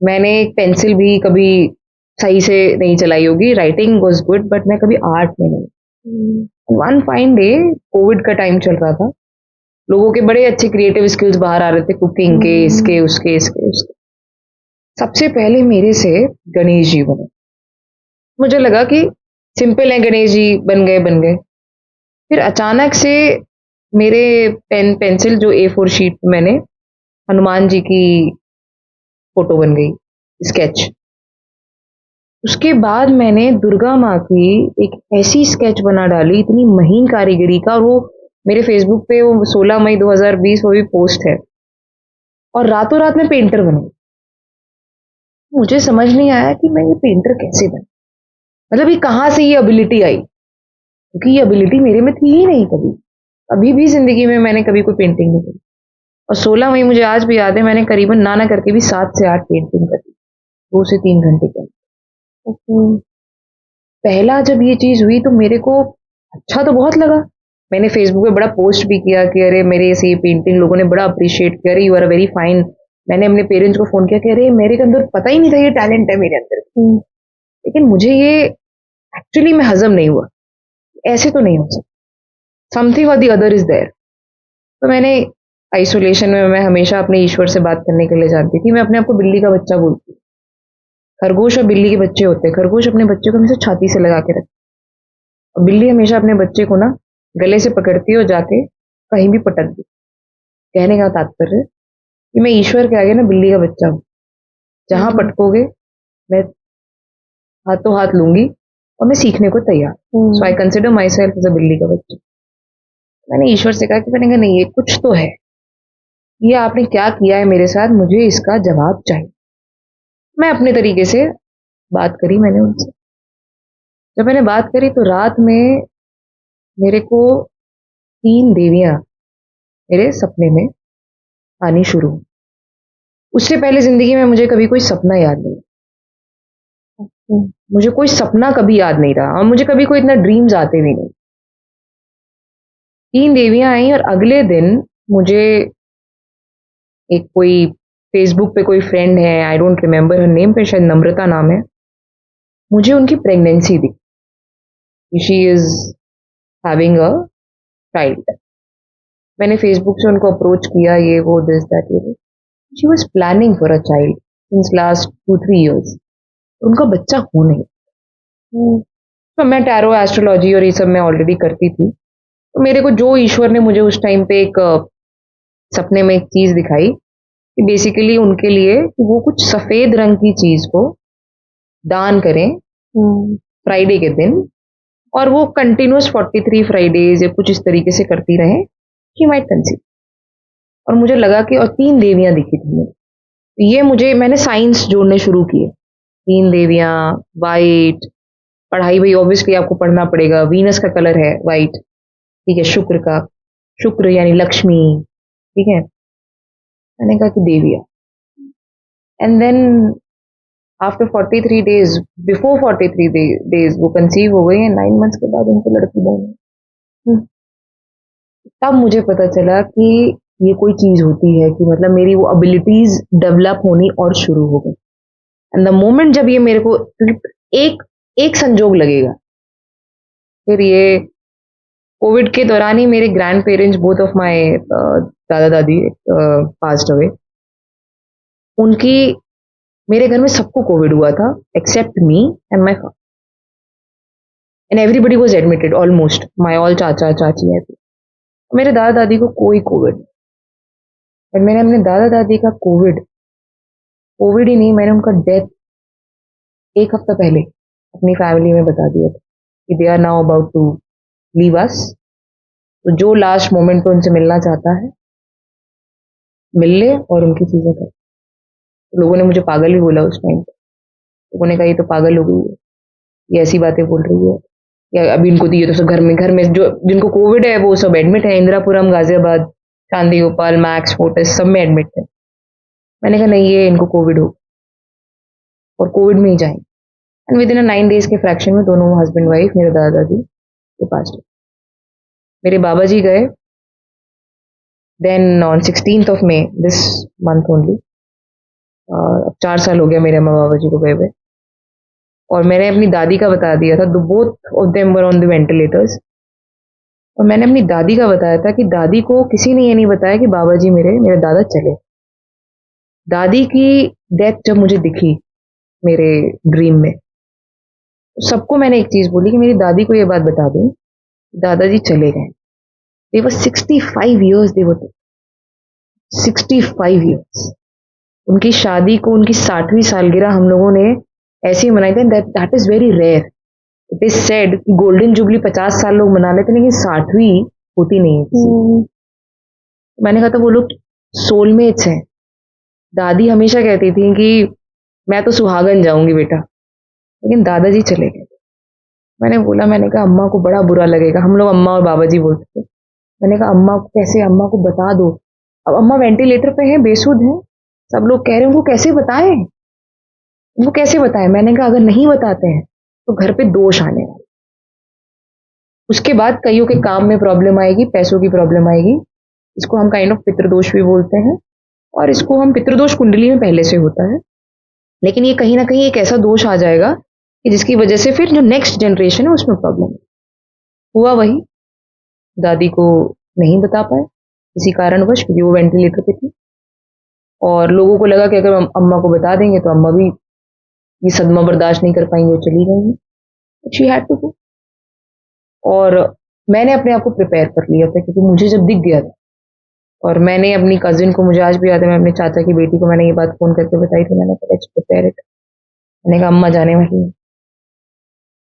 मैंने एक पेंसिल भी कभी सही से नहीं चलाई होगी, राइटिंग वॉज गुड बट मैं कभी आर्ट में नहीं। वन फाइन डे, कोविड का टाइम चल रहा था, लोगों के बड़े अच्छे क्रिएटिव स्किल्स बाहर आ रहे थे, कुकिंग के, इसके उसके इसके उसके। सबसे पहले मेरे से गणेश जी बने। मुझे लगा कि सिंपल है, गणेश जी बन गए। फिर अचानक से मेरे पेंसिल जो A4 शीट पे मैंने हनुमान जी की फोटो बन गई, स्केच। उसके बाद मैंने दुर्गा माँ की एक ऐसी स्केच बना डाली, इतनी महीन कारीगरी का, और वो मेरे फेसबुक पे वो 16 मई 2020 वो भी पोस्ट है, और रातों रात में पेंटर बनी। मुझे समझ नहीं आया कि मैं ये पेंटर कैसे बनी, मतलब ये कहाँ से ये एबिलिटी आई, क्योंकि ये एबिलिटी मेरे में थी ही नहीं कभी। अभी भी जिंदगी में मैंने कभी कोई पेंटिंग नहीं की। और 16 मई मुझे आज भी याद है, मैंने करीबन ना करके भी 7 से 8 पेंटिंग कर दी 2 से 3 घंटे के अंदर। पहला जब ये चीज हुई तो मेरे को अच्छा तो बहुत लगा। मैंने फेसबुक पे बड़ा पोस्ट भी किया कि अरे मेरे ऐसे ये पेंटिंग लोगों ने बड़ा अप्रिशिएट किया, अरे you are a very fine. मैंने अपने पेरेंट्स को फोन किया कि अरे मेरे के अंदर पता ही नहीं था ये टैलेंट है मेरे अंदर। लेकिन मुझे ये एक्चुअली में हजम नहीं हुआ, ऐसे तो नहीं हो सकता, समथिंग और दी अदर इज देयर। तो मैंने आइसोलेशन में मैं हमेशा अपने ईश्वर से बात करने के लिए जानती थी। मैं अपने आप को बिल्ली का बच्चा बोलती हूँ। खरगोश और बिल्ली के बच्चे होते हैं, खरगोश अपने बच्चे को हमेशा छाती से लगा के रखती है और बिल्ली हमेशा अपने बच्चे को ना गले से पकड़ती है और जाके कहीं भी पटक दी। कहने का तात्पर्य है कि मैं ईश्वर के आगे ना बिल्ली का बच्चा हूँ, जहां पटकोगे मैं हाथों हाथ लूंगी और मैं सीखने को तैयार। So I consider myself as a बिल्ली का बच्चा। मैंने ईश्वर से कहा कि मैंने कहा नहीं, ये कुछ तो है, ये आपने क्या किया है मेरे साथ, मुझे इसका जवाब चाहिए। मैं अपने तरीके से बात करी मैंने उनसे। जब मैंने बात करी तो रात में मेरे को 3 देवियां मेरे सपने में आनी शुरू हुई। उससे पहले जिंदगी में मुझे कभी कोई सपना याद नहीं, मुझे कोई सपना कभी याद नहीं रहा और मुझे कभी कोई इतना ड्रीम्स आते भी नहीं। 3 देवियां आई और अगले दिन मुझे एक कोई फेसबुक पे कोई फ्रेंड है, I don't remember her name, पे शायद नम्रता नाम है, मुझे उनकी pregnancy the, she is having a child. मैंने फेसबुक से उनको अप्रोच किया, ये वो दिस दैट ये। She was planning for a child since last 2-3 years। उनका बच्चा हो नहीं। तो मैं टैरो एस्ट्रोलॉजी और ये सब मैं ऑलरेडी करती थी, तो मेरे को जो ईश्वर ने मुझे उस टाइम पे एक सपने में एक चीज दिखाई कि बेसिकली उनके लिए कि वो कुछ सफेद रंग की चीज को दान करें फ्राइडे के दिन, और वो कंटिन्यूस 43 फ्राइडेज या कुछ इस तरीके से करती रहे, शी माइट कंसीव। और मुझे लगा कि और 3 देवियां दिखी थी मुझे, तो ये मुझे मैंने साइंस जोड़ने शुरू किए। 3 देवियां, वाइट, पढ़ाई भाई ऑब्वियसली आपको पढ़ना पड़ेगा, वीनस का कलर है वाइट, ठीक है, शुक्र का, शुक्र यानी लक्ष्मी, ठीक है। मैंने कहा कि देवियां, and then after 43 days, before 43 days वो कंसीव हो गई है। 9 months के बाद उनको लड़की बनी। तब मुझे पता चला कि ये कोई चीज होती है कि मतलब मेरी वो एबिलिटीज डेवलप होनी और शुरू हो गई। एंड द मोमेंट जब ये मेरे को एक एक संजोग लगेगा, फिर ये कोविड के दौरान ही मेरे grand parents, both of my दादा दादी पास्ड अवे। उनकी, मेरे घर में सबको कोविड हुआ था except me and my father, and everybody was admitted almost, my all chacha chachi है। मेरे दादा दादी को कोई कोविड नहीं, और मैंने अपने दादा दादी का कोविड कोविड ही नहीं, मैंने उनका डेथ 1 हफ्ता पहले अपनी फैमिली में बता दिया था कि they are now about to leave us. तो जो लास्ट मोमेंट पे उनसे मिलना चाहता है मिल ले और उनकी चीजें कर। तो लोगों ने मुझे पागल भी बोला उस टाइम पे। लोगों ने कहा ये तो पागल हो गई है, ये ऐसी बातें बोल रही है, या अभी इनको दिए तो सब घर में जो जिनको कोविड है वो सब एडमिट है, इंदिरापुरम, गाजियाबाद, चांदी गोपाल, मैक्स, फोर्टिस, सब में एडमिट है। मैंने कहा नहीं, ये इनको कोविड हो और कोविड में ही जाएंगे। एंड विद इन 9 days के फ्रैक्शन में दोनों हस्बैंड वाइफ मेरे दादा दादी के पास थे। मेरे बाबा जी गए then on 16th of May this month only. अब 4 साल हो गया मेरे अम्मा बाबा जी को गए हुए। और मैंने अपनी दादी का बता दिया था, both of them were on the ventilators. और मैंने अपनी दादी का बताया था कि दादी को किसी ने ये नहीं बताया कि बाबा जी मेरे दादा चले। दादी की डेथ जब मुझे दिखी मेरे ड्रीम में, सबको मैंने एक चीज बोली कि मेरी दादी को ये बात बता दूं, दादाजी चले गए। दे वर 65 years, दे वर 65 years। उनकी शादी को, उनकी 60वीं सालगिरह हम लोगों ने ऐसे ही मनाई थी। That is very rare. It is said कि गोल्डन जुबली 50 साल लोग मना लेते, लेकिन 60वीं होती नहीं है। मैंने कहा था वो लोग सोलमेट्स हैं। दादी हमेशा कहती थी कि मैं तो सुहागन जाऊंगी बेटा, लेकिन दादाजी चले गए। मैंने बोला, मैंने कहा अम्मा को बड़ा बुरा लगेगा। हम लोग अम्मा और बाबा जी बोलते थे। मैंने कहा अम्मा को कैसे, अम्मा को बता दो। अब अम्मा वेंटिलेटर पे हैं, बेसुध हैं, सब लोग कह रहे हैं उनको कैसे बताएं, उनको कैसे बताएं। मैंने कहा अगर नहीं बताते हैं तो घर पे दोष आने वाले। उसके बाद कईयों के काम में प्रॉब्लम आएगी, पैसों की प्रॉब्लम आएगी। इसको हम काइंड ऑफ पितृदोष भी बोलते हैं, और इसको हम पितृदोष कुंडली में पहले से होता है, लेकिन ये कहीं ना कहीं एक ऐसा दोष आ जाएगा कि जिसकी वजह से फिर जो नेक्स्ट जनरेशन है उसमें प्रॉब्लम हुआ। वही दादी को नहीं बता पाए किसी कारणवश, क्योंकि वो वेंटिलेटर पे थी, और लोगों को लगा कि अगर हम अम्मा को बता देंगे तो अम्मा भी ये सदमा बर्दाश्त नहीं कर पाएंगे और चली जाएंगी। She had to go. और मैंने अपने आप को प्रिपेयर कर लिया था, क्योंकि मुझे जब दिख गया था, और मैंने अपनी कजिन को, मुझे आज भी याद है, मैं अपने चाचा की बेटी को मैंने ये बात फोन करके बताई थी, मैंने कहा प्रिपेयर इट, मैंने कहा अम्मा जाने वाली है।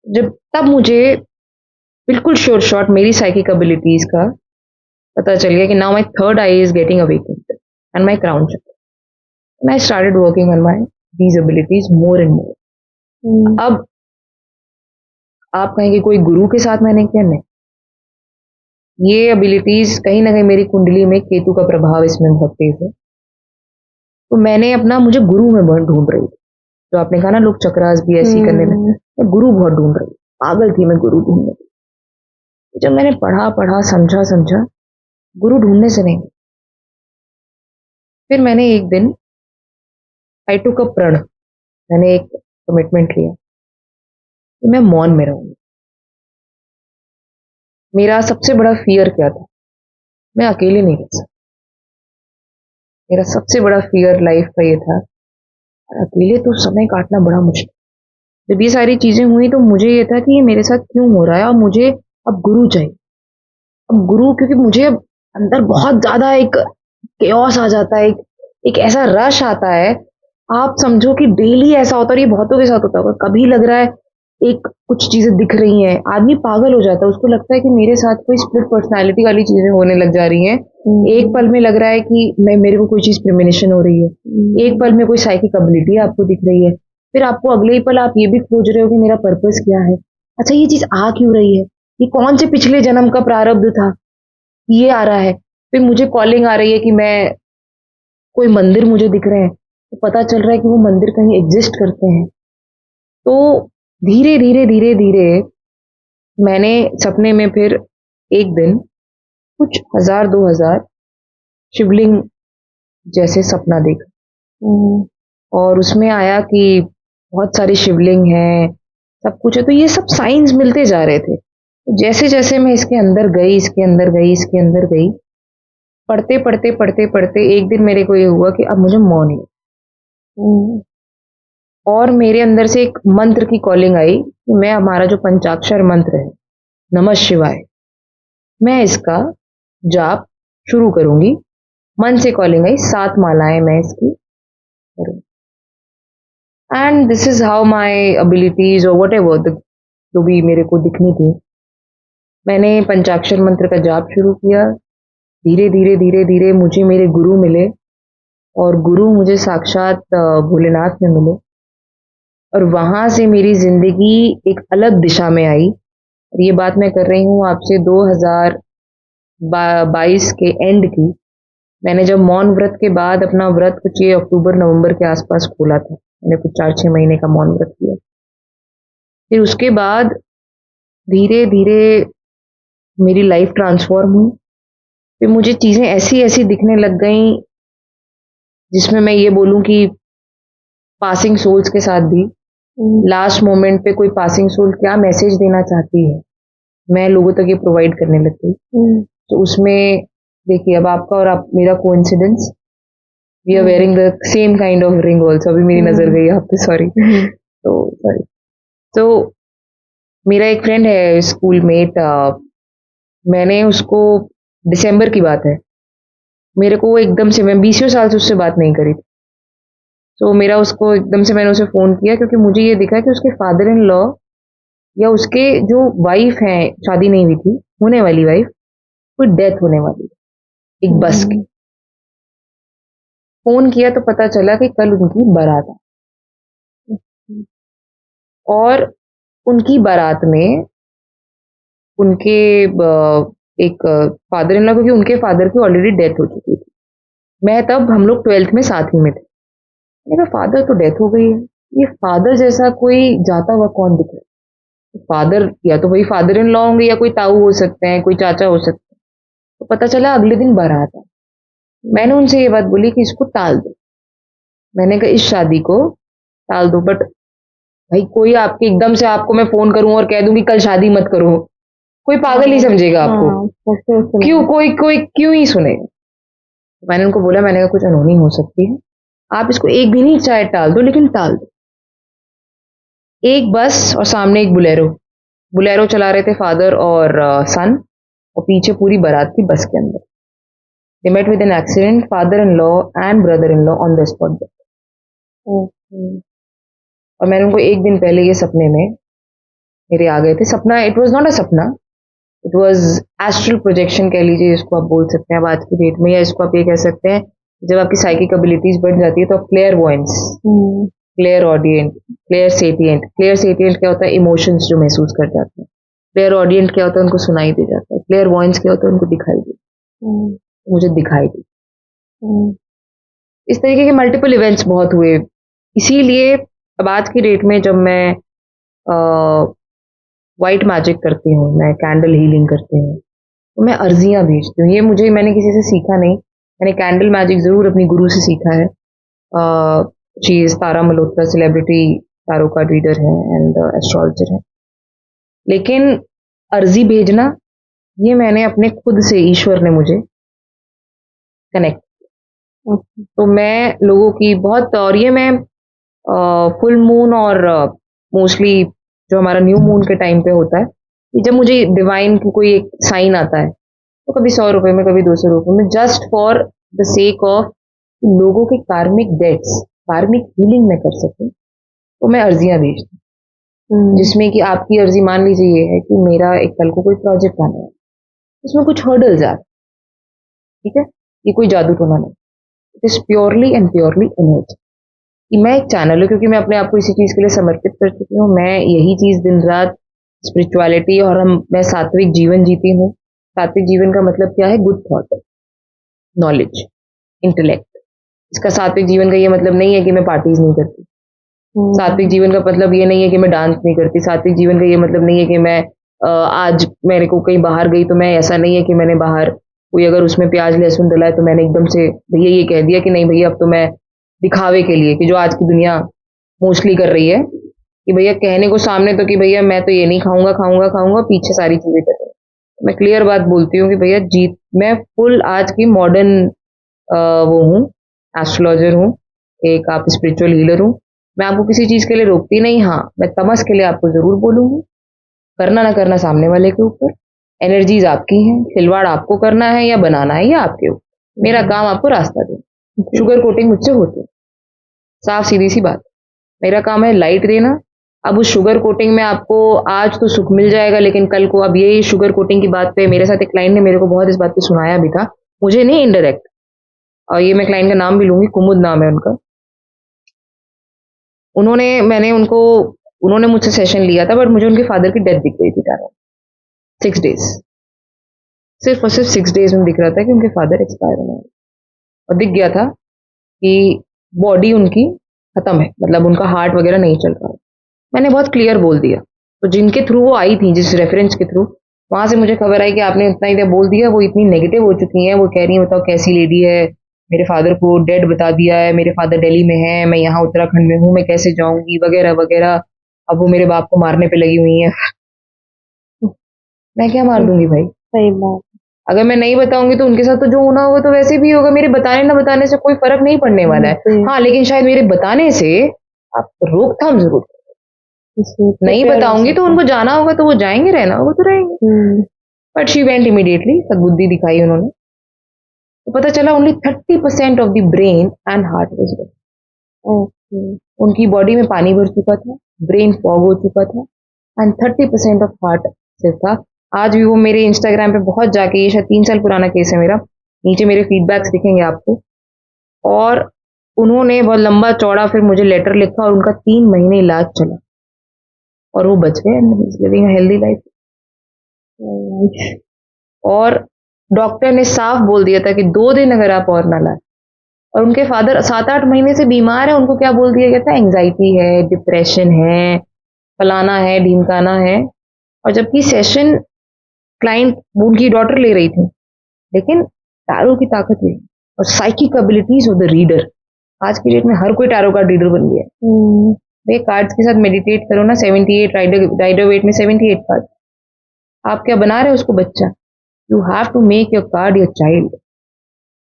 जब तब मुझे बिल्कुल श्योर शॉट मेरी साइकिक एबिलिटीज का पता चल गया कि now my third eye is getting awakened and my crown chakra, and I started working on my these abilities more and more. अब आप कहेंगे कोई गुरु के साथ मैंने किया? नहीं, ये एबिलिटीज कहीं ना कहीं मेरी कुंडली में केतु का प्रभाव इसमें बहुत तेज है। तो मैंने अपना, मुझे गुरु में बहुत ढूंढ रही थी, तो आपने कहा ना लोग चक्रास भी ऐसी करने लगे, मैं गुरु बहुत ढूंढ रही, पागल थी मैं गुरु ढूंढने की। जब मैंने पढ़ा पढ़ा समझा समझा, गुरु ढूंढने से नहीं। फिर मैंने एक दिन आई टुक अ प्रण, मैंने एक कमिटमेंट लिया कि मैं मौन में रहूंगी। मेरा सबसे बड़ा फियर क्या था? मैं अकेले नहीं रह सकती। मेरा सबसे बड़ा फियर लाइफ का ये था, अकेले तो समय काटना बड़ा मुश्किल। जब ये सारी चीजें हुई तो मुझे ये था कि ये मेरे साथ क्यों हो रहा है, और मुझे अब गुरु चाहिए। अब गुरु, क्योंकि मुझे अब अंदर बहुत ज्यादा एक केओस आ जाता है, एक ऐसा रश आता है। आप समझो कि डेली ऐसा होता है, और ये बहुतों के साथ होता होगा। कभी लग रहा है एक कुछ चीजें दिख रही हैं, आदमी पागल हो जाता है, उसको लगता है कि मेरे साथ कोई स्प्लिट पर्सनालिटी वाली चीजें होने लग जा रही हैं। एक पल में लग रहा है कि मेरे को कोई चीज प्रेमोनिशन हो रही है, एक पल में कोई साइकिक एबिलिटी आपको दिख रही है, फिर आपको अगले ही पल आप ये भी खोज रहे हो कि मेरा पर्पस क्या है। अच्छा, ये चीज आ क्यों रही है, ये कौन से पिछले जन्म का प्रारब्ध था, ये आ रहा है। फिर मुझे कॉलिंग आ रही है कि मैं, कोई मंदिर मुझे दिख रहे हैं, तो पता चल रहा है कि वो मंदिर कहीं एग्जिस्ट करते हैं। तो धीरे धीरे धीरे धीरे मैंने सपने में फिर एक दिन कुछ 1000-2000 शिवलिंग जैसे सपना देखा, और उसमें आया कि बहुत सारे शिवलिंग हैं, सब कुछ है। तो ये सब साइंस मिलते जा रहे थे। तो जैसे जैसे मैं इसके अंदर गई, इसके अंदर गई, इसके अंदर गई, पढ़ते पढ़ते पढ़ते पढ़ते एक दिन मेरे को ये हुआ कि अब मुझे मौन लो। और मेरे अंदर से एक मंत्र की कॉलिंग आई कि मैं, हमारा जो पंचाक्षर मंत्र है नमः शिवाय, मैं इसका जाप शुरू करूंगी। मन से कॉलिंग आई, 7 मालाएं मैं इसकी करूंगी। And this is how my abilities और वट एवर जो भी मेरे को दिखनी थी, मैंने पंचाक्षर मंत्र का जाप शुरू किया। धीरे धीरे धीरे धीरे मुझे मेरे गुरु मिले, और गुरु मुझे साक्षात भोलेनाथ में मिले, और वहां से मेरी जिंदगी एक अलग दिशा में आई। और ये बात मैं कर रही हूँ आपसे 2022 के एंड की। मैंने जब मौन व्रत के बाद अपना व्रत कुछ ये अक्टूबर-नवंबर के आसपास खोला था, मैंने कुछ 4-6 महीने का मौन व्रत किया। फिर उसके बाद धीरे धीरे मेरी लाइफ ट्रांसफॉर्म हुई। फिर मुझे चीजें ऐसी ऐसी दिखने लग गई, जिसमें मैं ये बोलूं कि पासिंग सोल्स के साथ भी लास्ट मोमेंट पे कोई पासिंग सोल क्या मैसेज देना चाहती है, मैं लोगों तक ये प्रोवाइड करने लग गई। तो उसमें देखिए, अब आपका और मेरा coincidence, we are wearing the same kind of ring also. अभी मेरी नजर गई आप पे, सॉरी। तो सॉरी। तो मेरा एक फ्रेंड है स्कूल मेट, मैंने उसको, दिसंबर की बात है, मेरे को एकदम से, मैं 20 साल से उससे बात नहीं करी थी। तो मेरा उसको एकदम से, मैंने उसे फोन किया क्योंकि मुझे ये दिखा कि उसके फादर इन लॉ या उसके जो वाइफ हैं, शादी नहीं हुई थी, होने वाली वाइफ, कोई डेथ होने वाली है एक बस की। फोन किया तो पता चला कि कल उनकी बारात है, और उनकी बारात में उनके एक फादर इन लॉ, क्योंकि उनके फादर की ऑलरेडी डेथ हो चुकी थी। मैं तब, हम लोग 12th में साथ ही में थे। मेरा फादर तो डेथ हो गई है, ये फादर जैसा कोई जाता हुआ कौन दिख रहा है? फादर या तो वही फादर इन लॉ होंगे या कोई ताऊ हो सकते हैं, कोई चाचा हो सकते हैं। तो पता चला अगले दिन बारात है। मैंने उनसे ये बात बोली कि इसको टाल दो। मैंने कहा इस शादी को टाल दो, बट भाई कोई आपके एकदम से आपको मैं फोन करूं और कह दूं कि कल शादी मत करो, कोई पागल ही समझेगा आपको। क्यों कोई कोई क्यों ही सुनेगा। मैंने उनको बोला, मैंने कहा कुछ अनहोनी हो सकती है, आप इसको एक दिन ही चाहे टाल दो, लेकिन टाल दो। एक बस और सामने एक बुलेरो, बुलेरो चला रहे थे फादर और सन, और पीछे पूरी बारात थी बस के अंदर। They met with an accident, father in law and brother in law on the spot. और मैंने उनको एक दिन पहले ये सपने में मेरे आ गए थे। सपना, इट वॉज नॉट अ सपना, इट वॉज एस्ट्रल प्रोजेक्शन कह लीजिए, इसको आप बोल सकते हैं अब आज की डेट में, या इसको आप ये कह सकते हैं जब आपकी साइकिक एबिलिटीज बढ़ जाती है तो clairvoyance, clairaudient, clairsentient. Clairsentient क्या होता है? इमोशंस जो महसूस कर जाते हैं। क्लियर ऑडियंट क्या होता है? उनको सुनाई दे जाता है। क्लियर वॉइंस क्या होता है? उनको दिखाई दे। मुझे दिखाई दी। इस तरीके के मल्टीपल इवेंट्स बहुत हुए। इसीलिए अब आज की डेट में जब मैं वाइट मैजिक करती हूँ, मैं कैंडल हीलिंग करती हूँ, तो मैं अर्जियां भेजती हूँ। ये मैंने किसी से सीखा नहीं, मैंने कैंडल मैजिक जरूर अपनी गुरु से सीखा है। She is Tara Malhotra, celebrity tarot card reader है एंड एस्ट्रोलॉजर है। लेकिन अर्जी भेजना ये मैंने अपने खुद से, ईश्वर ने मुझे कनेक्ट। तो मैं लोगों की बहुत, और ये मैं फुल मून और मोस्टली जो हमारा न्यू मून के टाइम पे होता है, कि जब मुझे डिवाइन की कोई एक साइन आता है, तो कभी 100 रुपए में, कभी 200 रुपए में, just for the sake of लोगों के कार्मिक डेट्स, कार्मिक हीलिंग में कर सके, तो मैं अर्जियां भेजती हूँ। जिसमें कि आपकी अर्जी मान लीजिए ये है कि मेरा एक कल को कोई प्रोजेक्ट आना है, उसमें कुछ हर्डल्स आ रहे, ठीक है, ये कोई जादू टोना नहीं, it is purely and purely energy. मैं एक चैनल हूँ, क्योंकि मैं अपने आप को इसी चीज के लिए समर्पित कर चुकी हूँ। मैं यही चीज दिन रात, स्पिरिचुअलिटी, और मैं सात्विक जीवन जीती हूँ। सात्विक जीवन का मतलब क्या है? Good thought, knowledge, intellect. इसका सात्विक जीवन का ये मतलब नहीं है कि मैं पार्टीज नहीं करती। सात्विक जीवन का मतलब ये नहीं है कि मैं डांस नहीं करती। सात्विक जीवन का ये मतलब नहीं है कि मैं आज मेरे को कहीं बाहर गई तो मैं, ऐसा नहीं है कि मैंने बाहर कोई अगर उसमें प्याज लहसुन डला है तो मैंने एकदम से भैया ये कह दिया कि नहीं भैया अब तो मैं दिखावे के लिए, कि जो आज की दुनिया मोस्टली कर रही है, कि भैया कहने को सामने तो कि भैया मैं तो ये नहीं खाऊंगा, खाऊंगा खाऊंगा, पीछे सारी चीजें कर रहे हैं। मैं क्लियर बात बोलती हूँ कि भैया जीत, मैं फुल आज की मॉडर्न वो हूँ, एस्ट्रोलॉजर हूँ, एक आप स्पिरिचुअल हीलर हूँ। मैं आपको किसी चीज के लिए रोकती नहीं। हाँ, मैं तमस के लिए आपको जरूर बोलूंगी, करना ना करना सामने वाले के ऊपर, एनर्जीज आपकी हैं, खिलवाड़ आपको करना है या बनाना है या आपके ऊपर। मेरा काम आपको रास्ता देना, शुगर कोटिंग मुझसे होती है, साफ सीधी सी बात। मेरा काम है लाइट देना। अब उस शुगर कोटिंग में आपको आज तो सुख मिल जाएगा, लेकिन कल को, अब ये शुगर कोटिंग की बात पे मेरे साथ एक क्लाइंट ने मेरे को बहुत इस बात पे सुनाया भी था, मुझे नहीं, इनडायरेक्ट, और ये मैं क्लाइंट का नाम भी लूंगी, कुमुद नाम है उनका। उन्होंने मुझसे सेशन लिया था, बट मुझे उनके फादर की डेथ दिख गई थी टारगेट 6 डेज, सिर्फ और सिर्फ 6 डेज में दिख रहा था कि उनके फादर एक्सपायर होने वाले, और दिख गया था कि बॉडी उनकी खत्म है, मतलब उनका हार्ट वगैरह नहीं चल रहा है। मैंने बहुत क्लियर बोल दिया। तो जिनके थ्रू वो आई थी, जिस रेफरेंस के थ्रू, वहां से मुझे खबर आई कि आपने इतना ही बोल दिया, वो इतनी नेगेटिव हो चुकी हैं, वो कह रही है बताओ कैसी लेडी है, मेरे फादर को डेड बता दिया है, मेरे फादर दिल्ली में है, मैं यहाँ उत्तराखंड में हूँ, मैं कैसे जाऊंगी, वगैरह वगैरह। अब वो मेरे बाप को मारने पे लगी हुई है। मैं क्या मार दूंगी भाई? सही बात। अगर मैं नहीं बताऊंगी तो उनके साथ तो जो होना होगा तो वैसे भी होगा, मेरे बताने ना बताने से कोई फर्क नहीं पड़ने वाला है। हाँ, लेकिन शायद मेरे बताने से आप रोकथाम जरूर, नहीं बताऊंगी तो उनको जाना होगा तो वो जाएंगे, रहना होगा तो रहेंगे। बट शी वेंट इमीडिएटली, सद्बुद्धि दिखाई उन्होंने, तो पता चला only 30% of the brain and heart was dead. उनकी बॉडी में पानी भर चुका था, ब्रेन फॉग हो चुका था, एंड 30% ऑफ हार्ट सिर्फ था। आज भी वो मेरे इंस्टाग्राम पे बहुत जाके, ये शायद 3 साल पुराना केस है मेरा, नीचे मेरे फीडबैक्स दिखेंगे आपको। और उन्होंने बहुत लंबा चौड़ा फिर मुझे लेटर लिखा, और उनका 3 महीने इलाज चला, और वो बच गए, लिविंग अ हेल्दी लाइफ। और डॉक्टर ने साफ बोल दिया था कि 2 दिन अगर आप और ना लाए, और उनके फादर 7-8 महीने से बीमार है, उनको क्या बोल दिया गया था? एंजाइटी है, डिप्रेशन है, फलाना है, ढीमकाना है, और जबकि सेशन क्लाइंट उनकी डॉटर ले रही थी, लेकिन टैरो की ताकत हुई और psychic abilities of the reader. आज की डेट में हर कोई टैरो कार्ड रीडर बन गया है। भाई कार्ड्स के साथ मेडिटेट करो ना, 78 राइडर वेट में 78 कार्ड, आप क्या बना रहे हो उसको बच्चा? You have to make your card your child.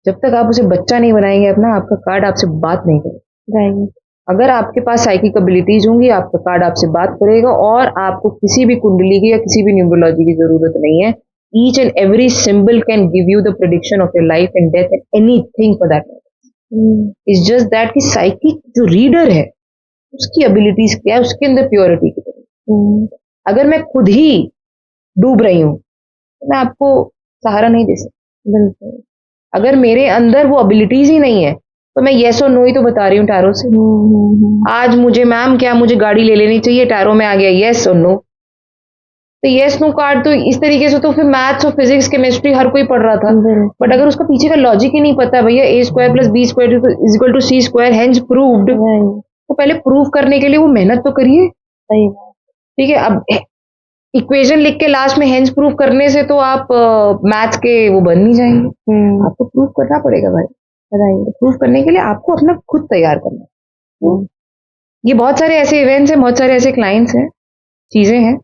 जब तक आप उसे बच्चा नहीं बनाएंगे अपना, आपका कार्ड आपसे बात नहीं करेगा। अगर आपके पास साइकिक एबिलिटीज होंगी, आपका कार्ड आपसे बात करेगा और आपको किसी भी कुंडली की या किसी भी न्यूमरोलॉजी की जरूरत नहीं है। Each and every symbol can give you the prediction of your life and death and anything for that matter. It's just that कि साइकिक जो रीडर है उसकी एबिलिटीज क्या है, उसके अंदर प्योरिटी की तरह। अगर मैं खुद ही डूब रही हूँ तो मैं आपको सहारा नहीं दे सकती। अगर मेरे अंदर वो एबिलिटीज ही नहीं है तो मैं येस और नो ही तो बता रही हूँ टैरो से। आज मुझे मैम क्या मुझे गाड़ी ले लेनी चाहिए, टैरो में आ गया येस और नो। तो येस नो कार्ड तो इस तरीके से तो फिर मैथ्स और फिजिक्स केमिस्ट्री हर कोई पढ़ रहा था, बट अगर उसका पीछे का लॉजिक ही नहीं पता भैया A square plus B square is equal to C square hence proved, तो पहले प्रूव करने के लिए वो मेहनत तो करिए। ठीक है, अब इक्वेशन लिख के लास्ट में हेंस प्रूव करने से तो आप मैथ्स के वो बन नहीं जाएंगे। आपको प्रूव करना पड़ेगा भाई। प्रूव करने के लिए आपको अपना खुद तैयार करना है। ये बहुत सारे ऐसे इवेंट्स हैं, बहुत सारे ऐसे क्लाइंट्स हैं, चीजें हैं।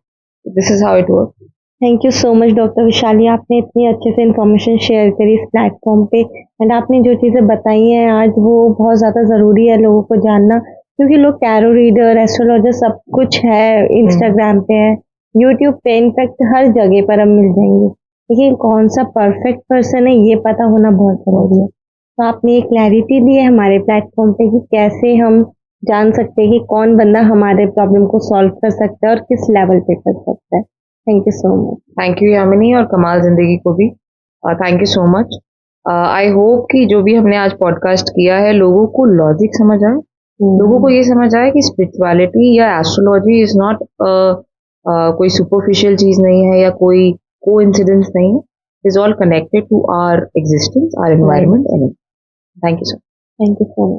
This is how it work. Thank you so much doctor Vishali, आपने इतनी अच्छे से इंफॉर्मेशन शेयर करी इस प्लेटफॉर्म पे, एंड आपने जो चीज़ें बताई हैं आज वो बहुत ज़्यादा ज़रूरी है लोगों को जानना, क्योंकि लोग टैरो रीडर, एस्ट्रोलॉजर सब कुछ है, इंस्टाग्राम पे है, यूट्यूब पे, इनफैक्ट हर जगह पर हम मिल जाएंगे, लेकिन कौन सा परफेक्ट पर्सन है ये पता होना बहुत ज़रूरी है। तो आपने ये क्लैरिटी दी है हमारे प्लेटफॉर्म पे कि कैसे हम जान सकते हैं कि कौन बंदा हमारे प्रॉब्लम को सॉल्व कर सकता है और किस लेवल पे कर सकता है। Thank you so much. Thank you Yamini, और कमाल जिंदगी को भी thank you so much. I hope कि जो भी हमने आज पॉडकास्ट किया है लोगों को लॉजिक समझ आए, लोगों को ये समझ आए कि स्पिरिचुअलिटी या एस्ट्रोलॉजी इज नॉट कोई सुपरफिशियल चीज नहीं है या कोई कोइंसिडेंस नहीं है। It is all connected to our existence, our environment. Thank you so much. Thank you so much.